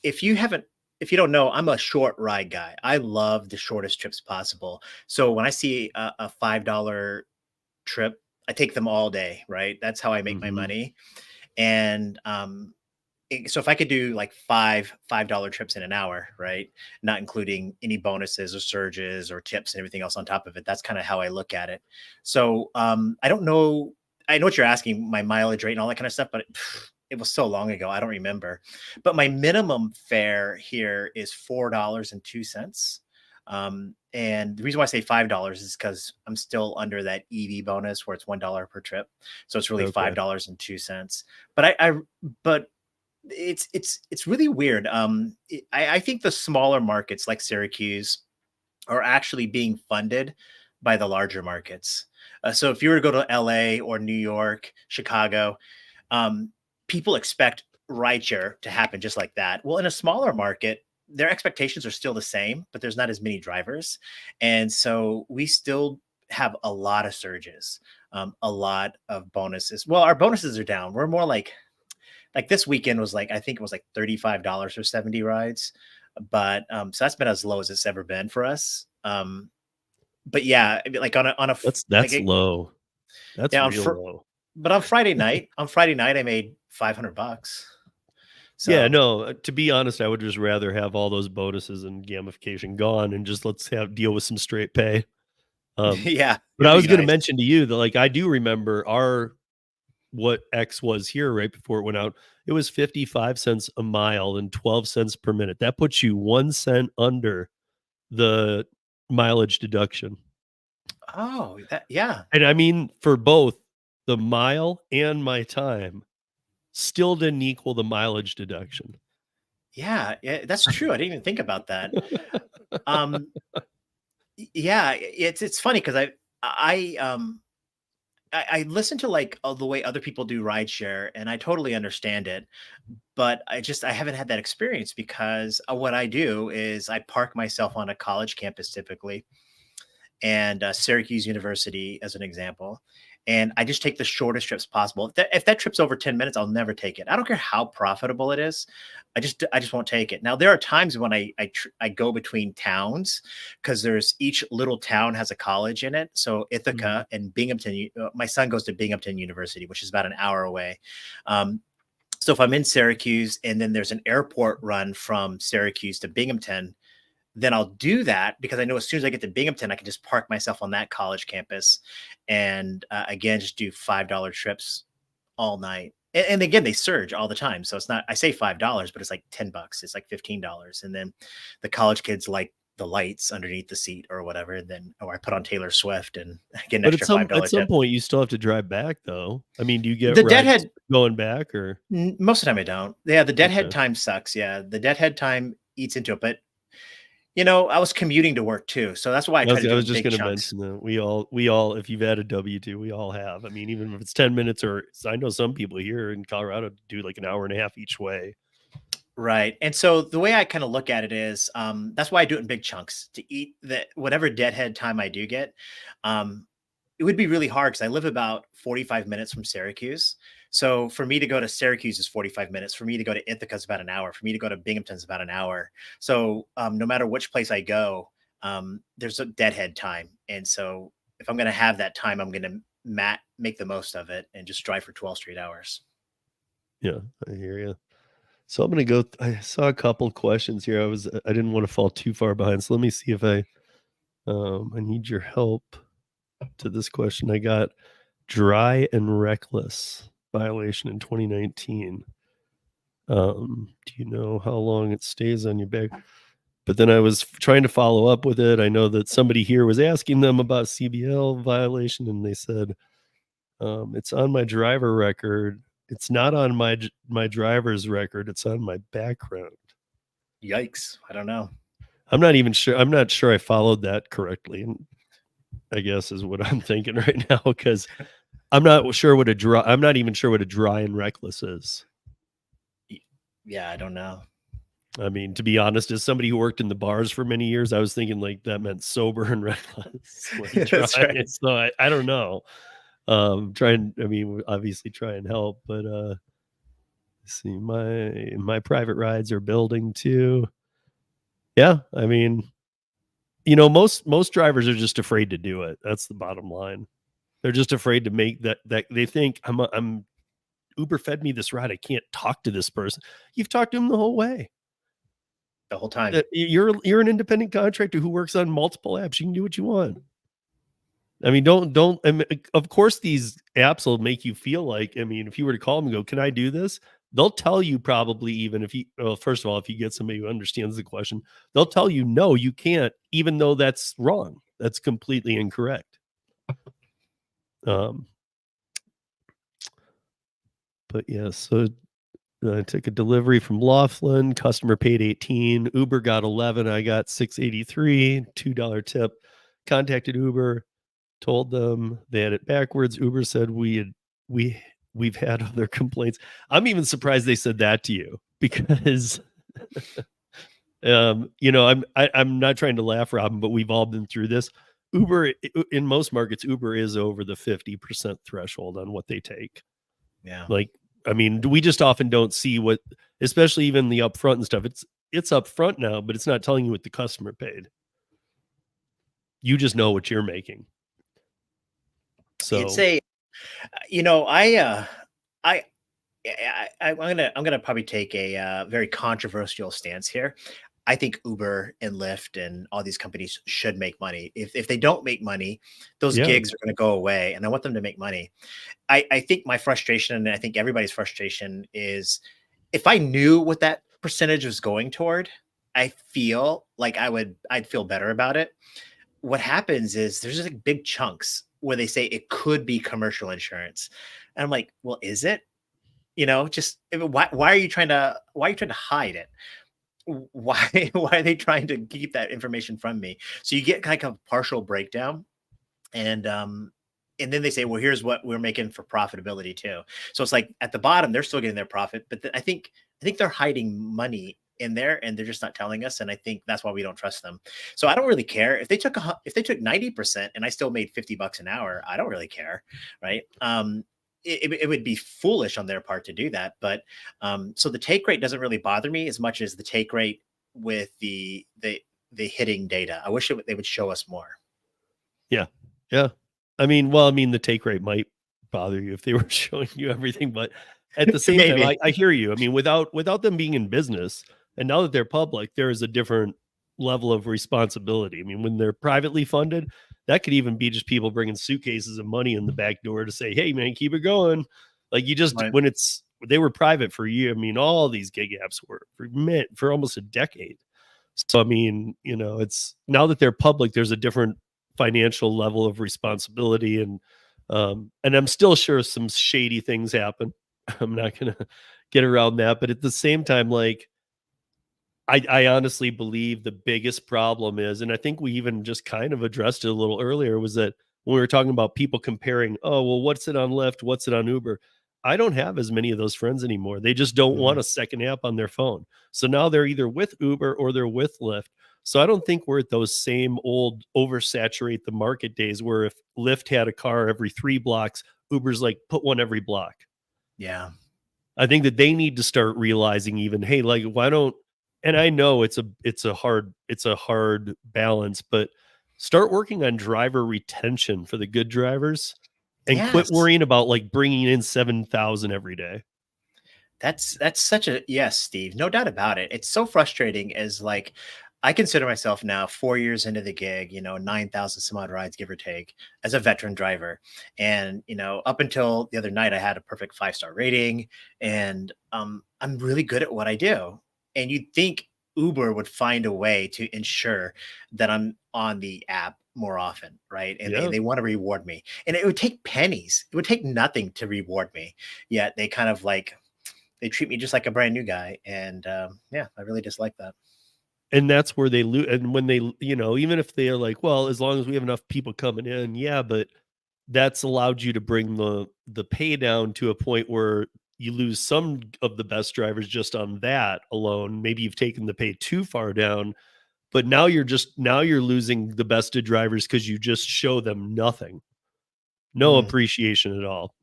if you don't know, I'm a short ride guy. I love the shortest trips possible. So when I see a $5 trip, I take them all day. Right, that's how I make my Mhm. money. And so if I could do like $5 trips in an hour, right, not including any bonuses or surges or tips and everything else on top of it, that's kind of how I look at it. So I don't know. I know what you're asking, my mileage rate and all that kind of stuff, but it was so long ago, I don't remember. But my minimum fare here is $4.02. And the reason why I say $5 is because I'm still under that EV bonus where it's $1 per trip, so it's really Okay. $5.02. But it's really weird. I think the smaller markets like Syracuse are actually being funded by the larger markets. So if you were to go to LA or New York, Chicago, People expect rideshare to happen just like that. Well, in a smaller market, their expectations are still the same, but there's not as many drivers. And so we still have a lot of surges, a lot of bonuses. Well, our bonuses are down. We're more like this weekend was like, I think it was like $35 for 70 rides. But so that's been as low as it's ever been for us. But yeah, I mean, like That's low. That's yeah, real low. but on Friday night, I made $500. Yeah, So no, to be honest, I would just rather have all those bonuses and gamification gone and just let's deal with some straight pay. yeah, But it'd I be was going to nice. mention to you that, like, I do remember what X was here right before it went out. It was 55 cents a mile and 12 cents per minute. That puts you 1 cent under the mileage deduction. Oh, yeah. And I mean, for both the mile and my time, still didn't equal the mileage deduction. Yeah, that's true. I didn't even think about that. Um, yeah, it's funny because I listen to like the way other people do rideshare, and I totally understand it. But I haven't had that experience because what I do is I park myself on a college campus typically, and Syracuse University as an example. And I just take the shortest trips possible. If that trip's over 10 minutes, I'll never take it. I don't care how profitable it is. I just won't take it. Now there are times when I go between towns because there's each little town has a college in it. So Ithaca and Binghamton. My son goes to Binghamton University, which is about an hour away. So if I'm in Syracuse and then there's an airport run from Syracuse to Binghamton, then I'll do that because I know as soon as I get to Binghamton, I can just park myself on that college campus and again, just do $5 trips all night. And again, they surge all the time. So it's not, I say $5, but it's like $10. It's like $15. And then the college kids like the lights underneath the seat or whatever. And then, I put on Taylor Swift and get an But extra $5 at some tip. point, you still have to drive back, though. I mean, do you get The rides deadhead going back, or most of the time I don't. Yeah, the deadhead okay? time sucks. Yeah, the deadhead time eats into it. But I was commuting to work too, so that's why I try to I do it was in just big going to chunks. mention that we all, if you've had a W-2, we all have. I mean, even if it's 10 minutes, or I know some people here in Colorado do like an hour and a half each way. Right. And so the way I kind of look at it is that's why I do it in big chunks to eat whatever deadhead time I do get. It would be really hard because I live about 45 minutes from Syracuse. So for me to go to Syracuse is 45 minutes. For me to go to Ithaca is about an hour. For me to go to Binghamton is about an hour. So no matter which place I go, there's a deadhead time. And so if I'm going to have that time, I'm going to make the most of it and just drive for 12 straight hours. Yeah, I hear you. So I'm going to go. I saw a couple questions here. I didn't want to fall too far behind. So let me see if I need your help to this question. I got dry and reckless violation in 2019. Do you know how long it stays on your bag? But then I was trying to follow up with it. I know that somebody here was asking them about CBL violation, and they said it's on my driver record. It's not on my driver's record. It's on my background. Yikes. I don't know. I'm not even sure. I'm not sure I followed that correctly. And I guess is what I'm thinking right now, because I'm not even sure what a dry and reckless is. Yeah, I don't know. I mean, to be honest, as somebody who worked in the bars for many years, I was thinking like that meant sober and reckless. Like That's right. So I don't know. Obviously try and help, but let's see, my private rides are building too. Yeah, I mean, most drivers are just afraid to do it. That's the bottom line. They're just afraid to make that they think I'm Uber fed me this ride. I can't talk to this person. You've talked to him the whole way. The whole time. You're an independent contractor who works on multiple apps. You can do what you want. I mean, don't. I mean, of course, these apps will make you feel like. I mean, if you were to call them and go, "Can I do this?" They'll tell you probably, even if you. Well, first of all, if you get somebody who understands the question, they'll tell you no, you can't, even though that's wrong. That's completely incorrect. But yeah, so I took a delivery from Laughlin. Customer paid 18. Uber got 11. I got 683. $2 tip. Contacted Uber. Told them they had it backwards. Uber said we we've had other complaints. I'm even surprised they said that to you because I'm not trying to laugh, Robin, but we've all been through this. Uber in most markets, Uber is over the 50% threshold on what they take. Yeah. Like, I mean, we just often don't see what, especially even the upfront and stuff. It's upfront now, but it's not telling you what the customer paid. You just know what you're making. So It's a, I'm gonna probably take a very controversial stance here. I think Uber and Lyft and all these companies should make money. If they don't make money, those yeah, gigs are going to go away, and I want them to make money. I think my frustration, and I think everybody's frustration, is if I knew what that percentage was going toward, I feel like I'd feel better about it. What happens is there's just like big chunks where they say it could be commercial insurance, and I'm like, well, is it? Just why are you trying to hide it? Why are they trying to keep that information from me? So you get kind of a partial breakdown, and then they say, well, here's what we're making for profitability too. So it's like at the bottom they're still getting their profit, but I think they're hiding money in there, and they're just not telling us, and I think that's why we don't trust them. So I don't really care if they took 90% and I still made $50 an hour. I don't really care, right? It would be foolish on their part to do that. But so the take rate doesn't really bother me as much as the take rate with the hitting data. I wish they would show us more. Yeah. I mean, the take rate might bother you if they were showing you everything, but at the same time, I hear you. I mean, without them being in business, and now that they're public, there is a different level of responsibility. I mean, when they're privately funded, that could even be just people bringing suitcases of money in the back door to say, "Hey, man, keep it going." Like Right. when they were private for you. I mean, all these gig apps were for almost a decade. So I mean, it's now that they're public, there's a different financial level of responsibility, and I'm still sure some shady things happen. I'm not gonna get around that, but at the same time, like I honestly believe the biggest problem is, and I think we even just kind of addressed it a little earlier, was that when we were talking about people comparing, oh, well, what's it on Lyft? What's it on Uber? I don't have as many of those friends anymore. They just don't want a second app on their phone. So now they're either with Uber or they're with Lyft. So I don't think we're at those same old oversaturate the market days where if Lyft had a car every 3 blocks, Uber's like, put one every block. Yeah. I think that they need to start realizing even, hey, like, why don't, and I know it's a hard balance, but start working on driver retention for the good drivers and quit Yes. worrying about like bringing in 7,000 every day. That's such a yes, Steve. No doubt about it. It's so frustrating as like I consider myself now 4 years into the gig, 9,000 some odd rides, give or take, as a veteran driver. And, up until the other night, I had a perfect 5-star rating, and I'm really good at what I do. And you'd think Uber would find a way to ensure that I'm on the app more often, right? And Yeah. they want to reward me. And it would take pennies. It would take nothing to reward me. Yet they kind of like they treat me just like a brand new guy. And yeah, I really dislike that. And that's where they lose. And when they, even if they're like, well, as long as we have enough people coming in, yeah, but that's allowed you to bring the pay down to a point where you lose some of the best drivers just on that alone. Maybe you've taken the pay too far down, but now you're losing the best of drivers because you just show them nothing, no Mm, appreciation at all.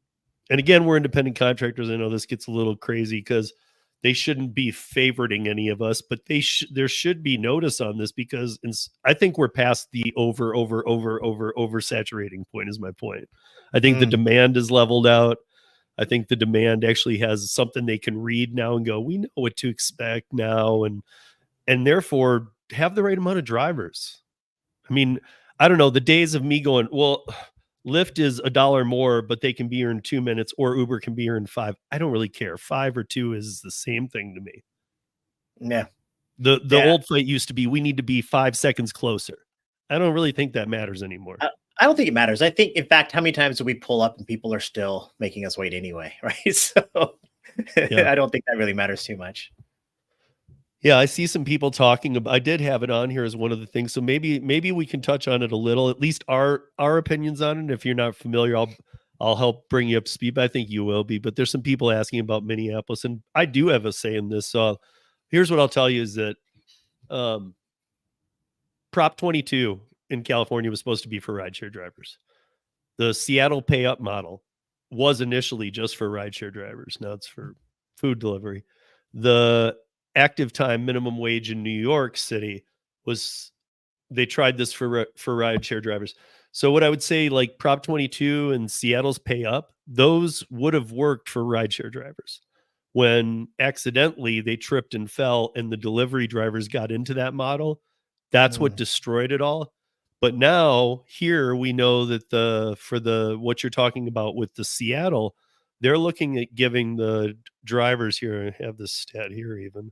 And again, we're independent contractors. I know this gets a little crazy because they shouldn't be favoriting any of us, but there should be notice on this because I think we're past the over saturating point is my point. I think the mm, demand is leveled out. I think the demand actually has something they can read now and go, we know what to expect now. And therefore have the right amount of drivers. I mean, I don't know, the days of me going, well, Lyft is $1 more, but they can be here in 2 minutes, or Uber can be here in 5. I don't really care. 5 or 2 is the same thing to me. yeah. The Yeah. old fight used to be we need to be 5 seconds closer. I don't really think that matters anymore. I don't think it matters. I think, in fact, how many times do we pull up and people are still making us wait anyway, right? So Yeah. I don't think that really matters too much. Yeah, I see some people talking about I did have it on here as one of the things. So maybe we can touch on it a little, at least our opinions on it. If you're not familiar, I'll help bring you up to speed, but I think you will be. But there's some people asking about Minneapolis, and I do have a say in this. So here's what I'll tell you is that Prop 22 in California was supposed to be for rideshare drivers. The Seattle pay up model was initially just for rideshare drivers. Now it's for food delivery. The active time minimum wage in New York City was, they tried this for rideshare drivers. So what I would say, like Prop 22 and Seattle's pay up, those would have worked for rideshare drivers. When accidentally they tripped and fell and the delivery drivers got into that model, that's what destroyed it all. But now here we know that for what you're talking about with the Seattle, they're looking at giving the drivers here, I have this stat here even.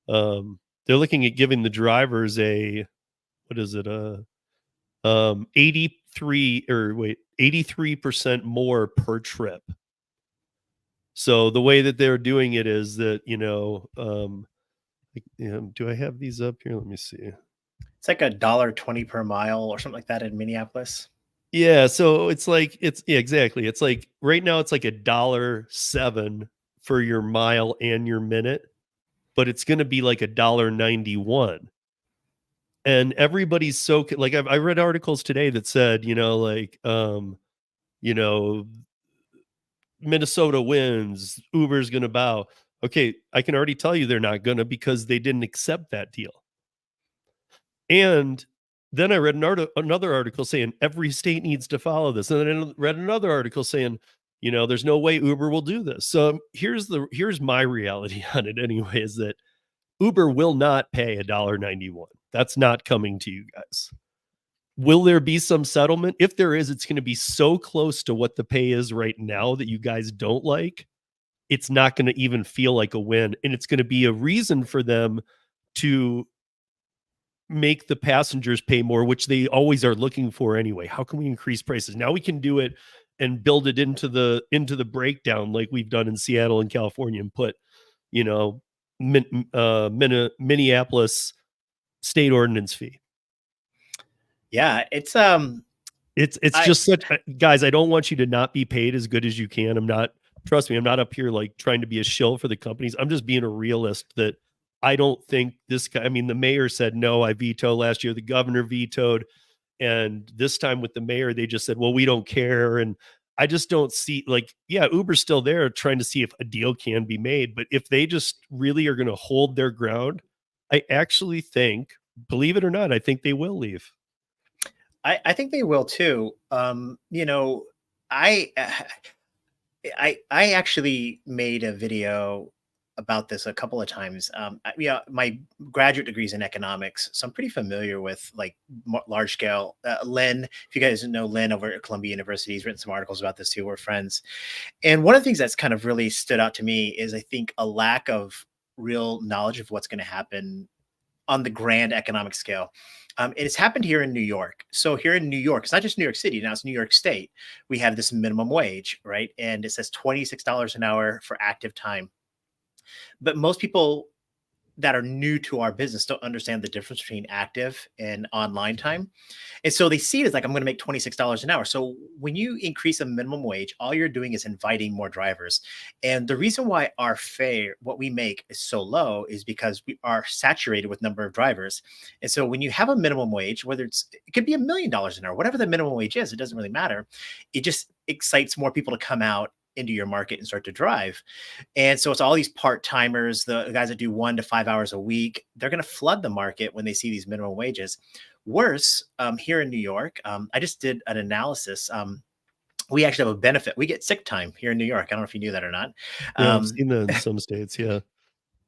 They're looking at giving the drivers a, what is it? 83% more per trip. So the way that they're doing it is that, do I have these up here? Let me see. It's like $1.20 per mile or something like that in Minneapolis. Yeah, so it's like exactly. It's like right now it's like $1.07 for your mile and your minute, but it's going to be like $1.91. And everybody's so like I read articles today that said, Minnesota wins, Uber's going to bow. Okay, I can already tell you they're not going to, because they didn't accept that deal. And then I read another article saying every state needs to follow this. And then I read another article saying, there's no way Uber will do this. So here's my reality on it anyway, is that Uber will not pay $1.91. That's not coming to you guys. Will there be some settlement? If there is, it's going to be so close to what the pay is right now that you guys don't like. It's not going to even feel like a win. And it's going to be a reason for them to make the passengers pay more, which they always are looking for anyway. How can we increase prices? Now we can do it and build it into the breakdown like we've done in Seattle and California, and put, Minneapolis state ordinance fee. Yeah, it's just such, guys, I don't want you to not be paid as good as you can. Trust me, I'm not up here like trying to be a shill for the companies. I'm just being a realist that I don't think this guy, the mayor said no, I veto last year, the governor vetoed, and this time with the mayor, they just said, well, we don't care. And I just don't see, Uber's still there trying to see if a deal can be made. But if they just really are going to hold their ground, I actually think, believe it or not, I think they will leave. I think they will too. I actually made a video about this a couple of times. My graduate degree is in economics, so I'm pretty familiar with like large scale. Lynn, if you guys know Lynn over at Columbia University, he's written some articles about this too. We're friends. And one of the things that's kind of really stood out to me is, I think, a lack of real knowledge of what's going to happen on the grand economic scale. It's happened here in New York. So here in New York, it's not just New York City, now it's New York State. We have this minimum wage, right? And it says $26 an hour for active time. But most people that are new to our business don't understand the difference between active and online time. And so they see it as like, I'm going to make $26 an hour. So when you increase a minimum wage, all you're doing is inviting more drivers. And the reason why our fare, what we make, is so low is because we are saturated with number of drivers. And so when you have a minimum wage, whether it could be $1 million an hour, whatever the minimum wage is, it doesn't really matter. It just excites more people to come out into your market and start to drive. And so it's all these part-timers, the guys that do 1 to 5 hours a week, they're going to flood the market when they see these minimum wages. Worse, here in New York, I just did an analysis. We actually have a benefit. We get sick time here in New York. I don't know if you knew that or not. Yeah, I've seen that in some states. Yeah.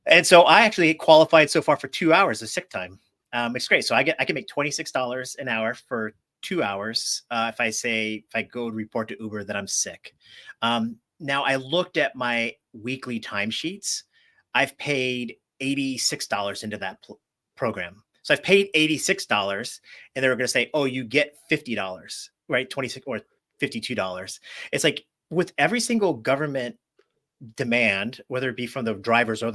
And so I actually qualified so far for 2 hours of sick time. It's great. So I can make $26 an hour for 2 hours. If I go report to Uber that I'm sick. Now I looked at my weekly timesheets. I've paid $86 into that program. So I've paid $86 and they were going to say, oh, you get $50, right? 26 or $52. It's like with every single government demand, whether it be from the drivers or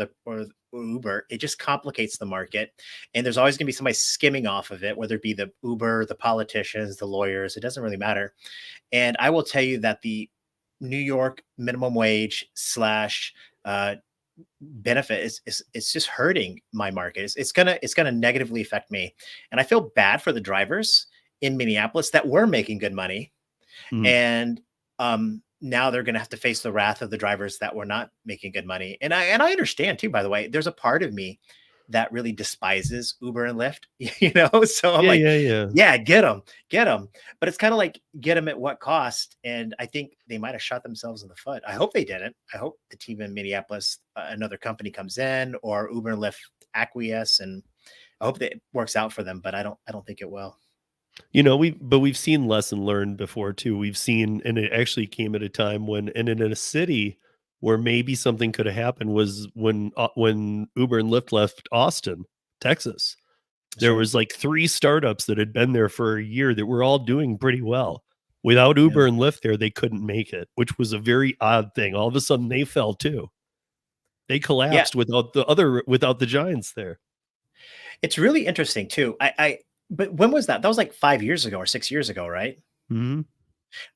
Uber, it just complicates the market. And there's always going to be somebody skimming off of it, whether it be the Uber, the politicians, the lawyers, it doesn't really matter. And I will tell you that the New York minimum wage slash benefit is it's just hurting my market. It's gonna negatively affect me, and I feel bad for the drivers in Minneapolis that were making good money, Mm. and now they're gonna have to face the wrath of the drivers that were not making good money. And I understand too. By the way, there's a part of me that really despises Uber and Lyft, So I'm Yeah, like, yeah, yeah. yeah, get them. But it's kind of like get them at what cost? And I think they might have shot themselves in the foot. I hope they didn't. I hope the team in Minneapolis, another company comes in, or Uber and Lyft acquiesce, and I hope that it works out for them. But I don't think it will. We've seen lesson learned before too. We've seen, and it actually came at a time when, and in a city where maybe something could have happened was when Uber and Lyft left Austin, Texas. That's There right. was like 3 startups that had been there for a year that were all doing pretty well. Without Yeah. Uber and Lyft there, they couldn't make it, which was a very odd thing. All of a sudden they fell too. They Yeah. collapsed without the giants there. It's really interesting too. But when was that? That was like 5 years ago or 6 years ago, right? Mhm.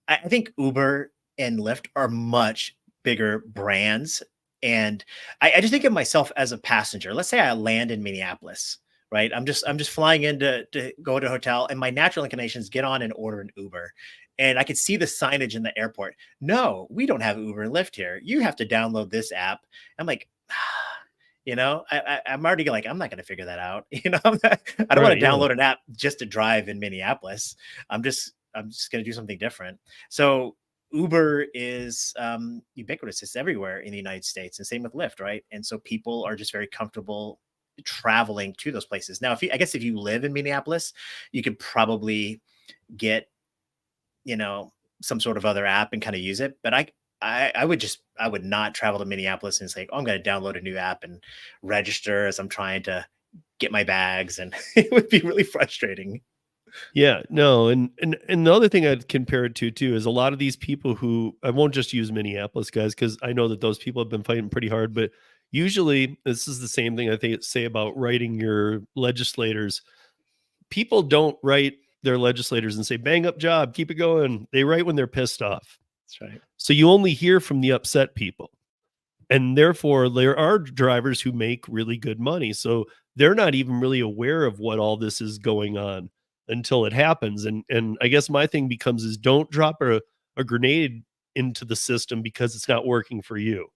I think Uber and Lyft are much bigger brands. And I just think of myself as a passenger. Let's say I land in Minneapolis, right? I'm just flying in to go to a hotel, and my natural inclination is get on and order an Uber. And I could see the signage in the airport. No, we don't have Uber and Lyft here. You have to download this app. I'm like, I'm already like, I'm not going to figure that out. I don't want Right, to yeah. download an app just to drive in Minneapolis. I'm just going to do something different. So Uber is ubiquitous. It's everywhere in the United States, and same with Lyft, right? And so people are just very comfortable traveling to those places. Now, I guess if you live in Minneapolis, you could probably get, you know, some sort of other app and kind of use it. But I would not travel to Minneapolis and say, oh, I'm going to download a new app and register as I'm trying to get my bags, and it would be really frustrating. Yeah, no, and the other thing I'd compare it to too is a lot of these people who, I won't just use Minneapolis guys because I know that those people have been fighting pretty hard, but usually this is the same thing I think say about writing your legislators. People don't write their legislators and say bang up job, keep it going. They write when they're pissed off. That's right. So you only hear from the upset people. And therefore, there are drivers who make really good money. So they're not even really aware of what all this is going on until it happens. And I guess my thing becomes is don't drop a grenade into the system because it's not working for you.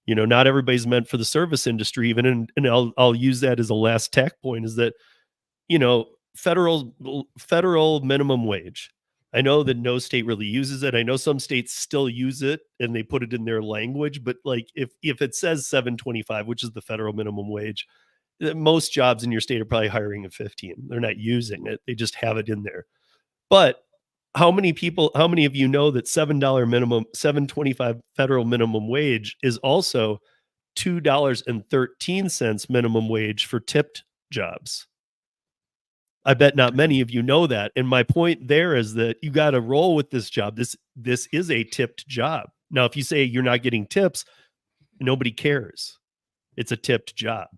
Not everybody's meant for the service industry, even, and I'll use that as a last tech point is that, you know, federal minimum wage. I know that no state really uses it. I know some states still use it and they put it in their language, but like if it says 7.25, which is the federal minimum wage, most jobs in your state are probably hiring at 15. They're not using it. They just have it in there. But how many of you know that $7 minimum, 7.25 federal minimum wage is also $2.13 minimum wage for tipped jobs? I bet not many of you know that. And my point there is that you got to roll with this job. This is a tipped job. Now, if you say you're not getting tips, nobody cares. It's a tipped job.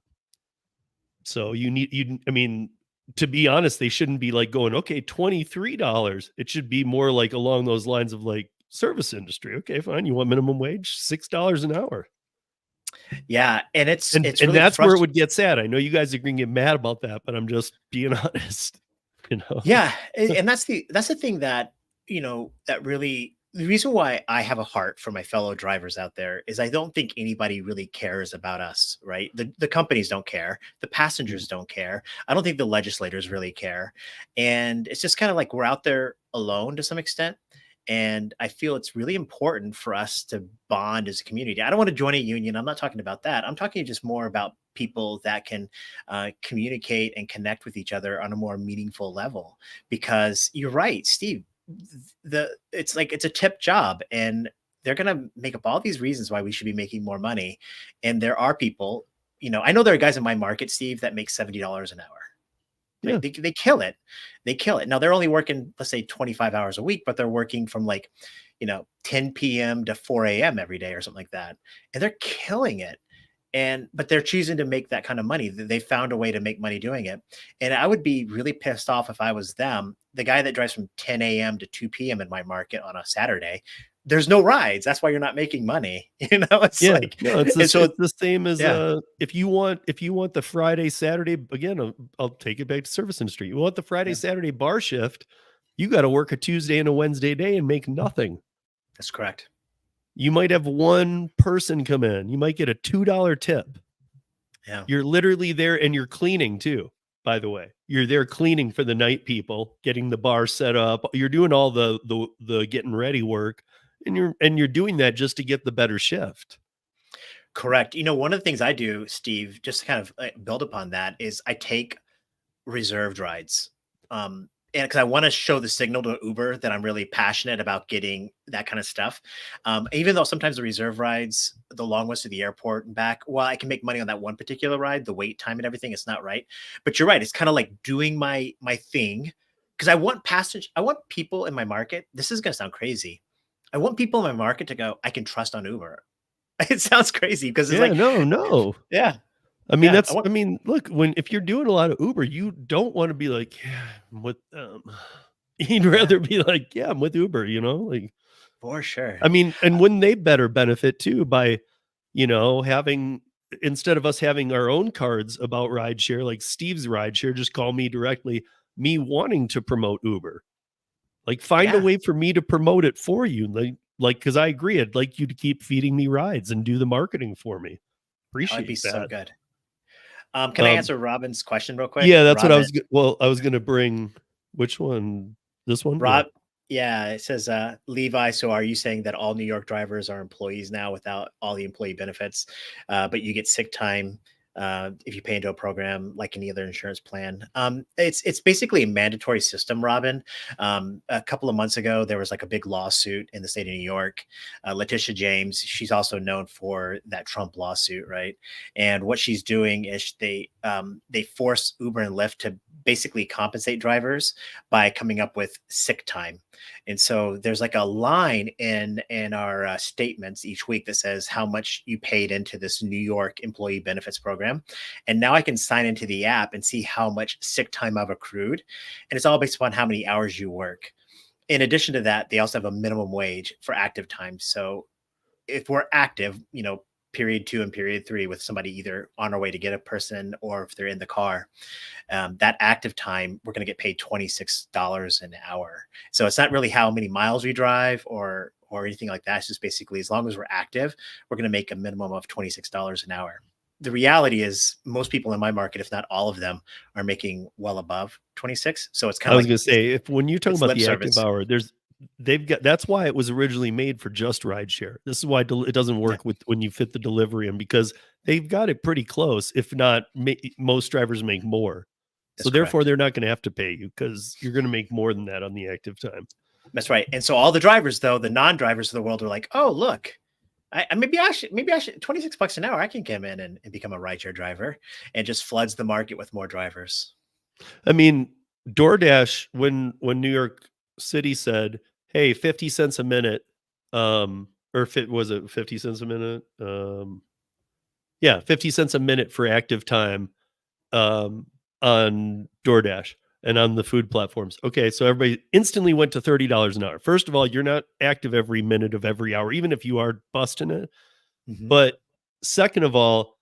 So I mean, to be honest, they shouldn't be like going, okay, $23. It should be more like along those lines of like service industry. Okay, fine. You want minimum wage? $6 an hour. Yeah, and it's And really that's where it frustrating. would get sad. I know you guys are going to get mad about that, but I'm just being honest. Yeah, and that's the thing that, that really, the reason why I have a heart for my fellow drivers out there is I don't think anybody really cares about us, right? The companies don't care, the passengers don't care. I don't think the legislators really care. And it's just kind of like we're out there alone to some extent. And I feel it's really important for us to bond as a community. I don't want to join a union. I'm not talking about that. I'm talking just more about people that can communicate and connect with each other on a more meaningful level. Because you're right, Steve. It's like it's a tip job, and they're gonna make up all these reasons why we should be making more money. And there are people, I know there are guys in my market, Steve, that make $70 an hour. Yeah. Right? They kill it. They kill it. Now they're only working, let's say 25 hours a week, but they're working from like, 10 p.m. to 4 a.m. every day or something like that. And they're killing it. But they're choosing to make that kind of money. They found a way to make money doing it. And I would be really pissed off if I was them. The guy that drives from 10 a.m. to 2 p.m. in my market on a Saturday, there's no rides. That's why you're not making money. It's Yeah, like, no, it's and so the same as yeah, if you want the Friday, Saturday again, I'll take it back to service industry. You want the Friday, yeah, Saturday bar shift, you got to work a Tuesday and a Wednesday day and make nothing. that's correct. You might have one person come in. You might get a $2 tip. Yeah. You're literally there and you're cleaning too, by the way. You're there cleaning for the night people, getting the bar set up. You're doing all the getting ready work, and you're doing that just to get the better shift. Correct. One of the things I do, Steve, just to kind of build upon that, is I take reserved rides. And because I want to show the signal to Uber that I'm really passionate about getting that kind of stuff. Even though sometimes the reserve rides, the long ones to the airport and back, while I can make money on that one particular ride, the wait time and everything, it's not right. But you're right. It's kind of like doing my thing, because I want people in my market. This is going to sound crazy. I want people in my market to go, I can trust on Uber. It sounds crazy because it's Yeah, like, no. yeah, I mean, yeah. look, if you're doing a lot of Uber, you don't want to be like, yeah, I'm with you'd rather be like, yeah, I'm with Uber, like, For sure. I mean, and wouldn't they better benefit too by, having, instead of us having our own cards about rideshare, like Steve's rideshare, just call me directly, me wanting to promote Uber, like find a Yeah, way for me to promote it for you. Cause I agree. I'd like you to keep feeding me rides and do the marketing for me. that would be Appreciate so that. good. Can I Um, answer Robin's question real quick? Yeah, that's what I Robin, was I was gonna bring which one? This one? Yeah. Rob, yeah, it says, Levi. So are you saying that all New York drivers are employees now without all the employee benefits, but you get sick time if you pay into a program like any other insurance plan? It's basically a mandatory system, Robin. A couple of months ago, there was like a big lawsuit in the state of New York. Letitia James, she's also known for that Trump lawsuit, right? And what she's doing is they force Uber and Lyft to basically compensate drivers by coming up with sick time. And so there's like a line in our statements each week that says how much you paid into this New York employee benefits program. And now I can sign into the app and see how much sick time I've accrued. And it's all based upon how many hours you work. In addition to that, they also have a minimum wage for active time. So if we're active, period 2 and period 3 with somebody either on our way to get a person or if they're in the car, that active time, we're going to get paid $26 an hour. So it's not really how many miles we drive or anything like that. It's just basically as long as we're active, we're going to make a minimum of $26 an hour. The reality is most people in my market, if not all of them, are making well above 26. So it's kind I of was like gonna say, if when you're talking it's about lip the active service. hour, that's why it was originally made for just rideshare. This is why it doesn't Yeah, work with when you fit the delivery in, because they've got it pretty close. If not, most drivers make more. So that's therefore, correct. there not going to have to pay you because you're going to make more than that on the active time. That's right. And so all the drivers, though, the non-drivers of the world are like, oh, look, maybe I should, $26 an hour. I can come in and become a rideshare driver, and just floods the market with more drivers. I mean, DoorDash, when New York City said, "Hey, 50 cents a minute," or if it was it 50 cents a minute, yeah, 50 cents a minute for active time, um, on DoorDash and on the food platforms. Okay, so everybody instantly went to $30 an hour. First of all, you're not active every minute of every hour, even if you are busting it. Mhm. But second of all,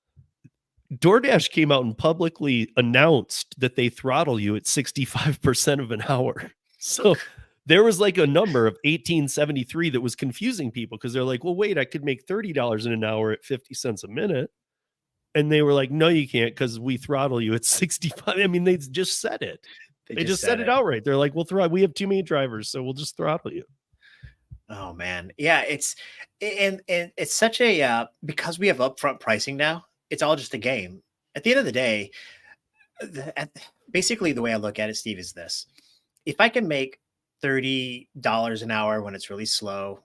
DoorDash came out and publicly announced that they throttle you at 65% of an hour. So there was like a number of 1873 that was confusing people because they're like, well, wait, I could make $30 in an hour at 50 cents a minute. And they were like, no, you can't because we throttle you at 65. I mean, they just said it. They They just just said said it it. outright. They're like, we have too many drivers, so we'll just throttle you. Oh man, yeah. And it's such a because we have upfront pricing now. It's all just a game. At the end of the day, basically the way I look at it, Steve, is this: if I can make $30 an hour when it's really slow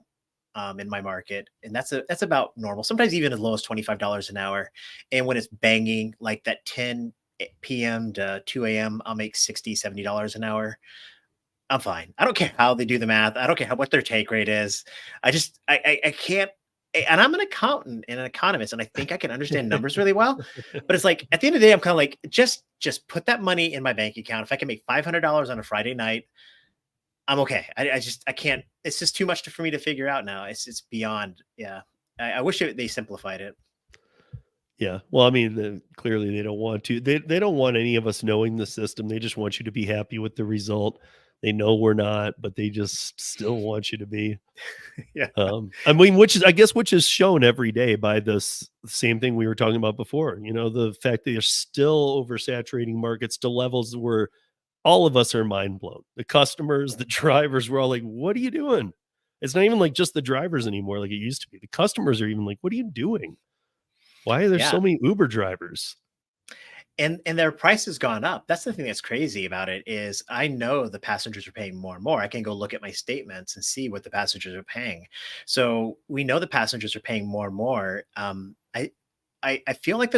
in my market, and that's about normal. Sometimes even as low as $25 an hour, and when it's banging like that 10 p.m. to 2 a.m., I'll make $60, $70 an hour. I'm fine. I don't care how they do the math. I don't care what their take rate is. I can't. And I'm an accountant and an economist, and I think I can understand numbers really well. But it's like at the end of the day, I'm kind of like just put that money in my bank account. If I can make $500 on a Friday night, I'm okay. I can't. It's just too much for me to figure out now. It's beyond. Yeah. I wish they simplified it. Yeah. Well, I mean, clearly they don't want to. They don't want any of us knowing the system. They just want you to be happy with the result. They know we're not, but they just still want you to be. Yeah. I mean, which is shown every day by this same thing we were talking about before. You know, the fact that they're still oversaturating markets to levels where all of us are mind blown. The customers, the drivers, we're all like, what are you doing? It's not even like just the drivers anymore like it used to be. The customers are even like, what are you doing? Why are there so many Uber drivers? And their price has gone up. That's the thing that's crazy about it is I know the passengers are paying more and more. I can go look at my statements and see what the passengers are paying. So we know the passengers are paying more and more. I feel like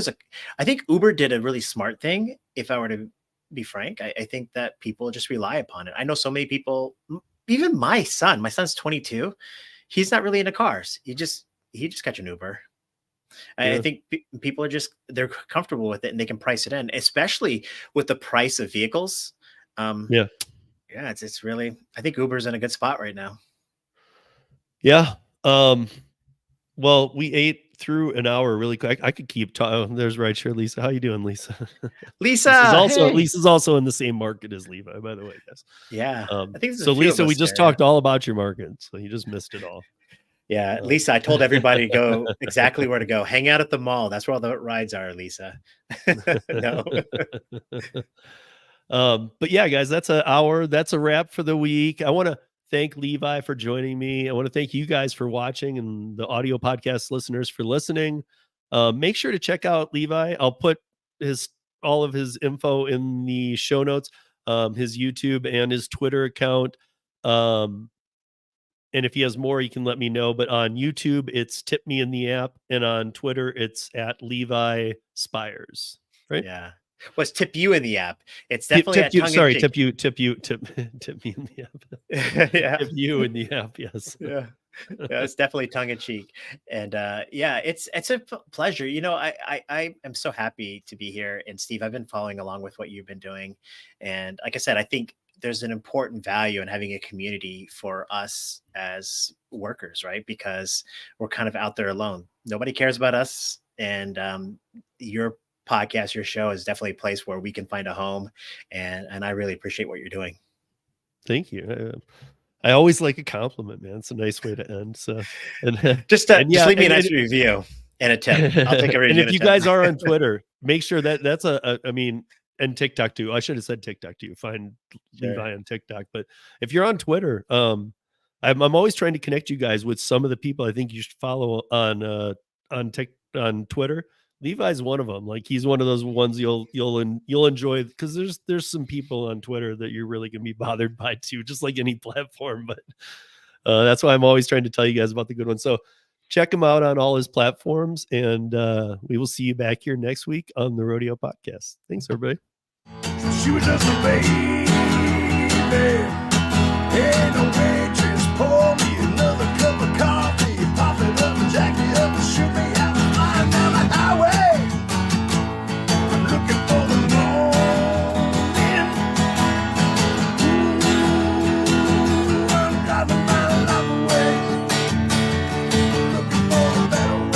I think Uber did a really smart thing. If I were to be frank, I think that people just rely upon it. I know so many people, even my son's 22. He's not really into cars. He just catch an Uber. I think people are they're comfortable with it and they can price it in, especially with the price of vehicles. Yeah, it's really, I think Uber's in a good spot right now. Yeah. Well, we ate through an hour really quick. I could keep talking. There's Rideshare Lisa. How you doing, Lisa? Lisa's also in the same market as Levi, by the way, guys. Yeah. I think so. Lisa, we just talked all about your market, so you just missed it all. Yeah, Lisa, I told everybody to go exactly where to go. Hang out at the mall. That's where all the rides are, Lisa. No. But yeah, guys, that's an hour. That's a wrap for the week. I want to thank Levi for joining me. I want to thank you guys for watching and the audio podcast listeners for listening. Make sure to check out Levi. I'll put all of his info in the show notes, his YouTube and his Twitter account. And if he has more, he can let me know. But on YouTube, it's Tip Me in the App. And on Twitter, it's at Levi Spires. Right? Yeah. Well, it's Tip You in the App. It's definitely tip me in the app. Yeah. Tip you in the app, yes. Yeah. Yeah, it's definitely tongue in cheek. And yeah, it's a pleasure. You know, I am so happy to be here. And Steve, I've been following along with what you've been doing. And like I said, I think there's an important value in having a community for us as workers, right? Because we're kind of out there alone. Nobody cares about us. And your podcast, your show is definitely a place where we can find a home. And I really appreciate what you're doing. Thank you. I always like a compliment, man. It's a nice way to end. So, and just leave me a nice review and a tip. I'll take a review. And if you guys are on Twitter, make sure that's and TikTok too. I should have said TikTok too. Find Levi on TikTok. But if you're on Twitter, I'm always trying to connect you guys with some of the people I think you should follow on Twitter. Levi's one of them. Like he's one of those ones you'll enjoy because there's some people on Twitter that you're really gonna be bothered by too, just like any platform. But that's why I'm always trying to tell you guys about the good ones. So check him out on all his platforms, and we will see you back here next week on the Rodeo Podcast. Thanks, everybody. She was just a baby.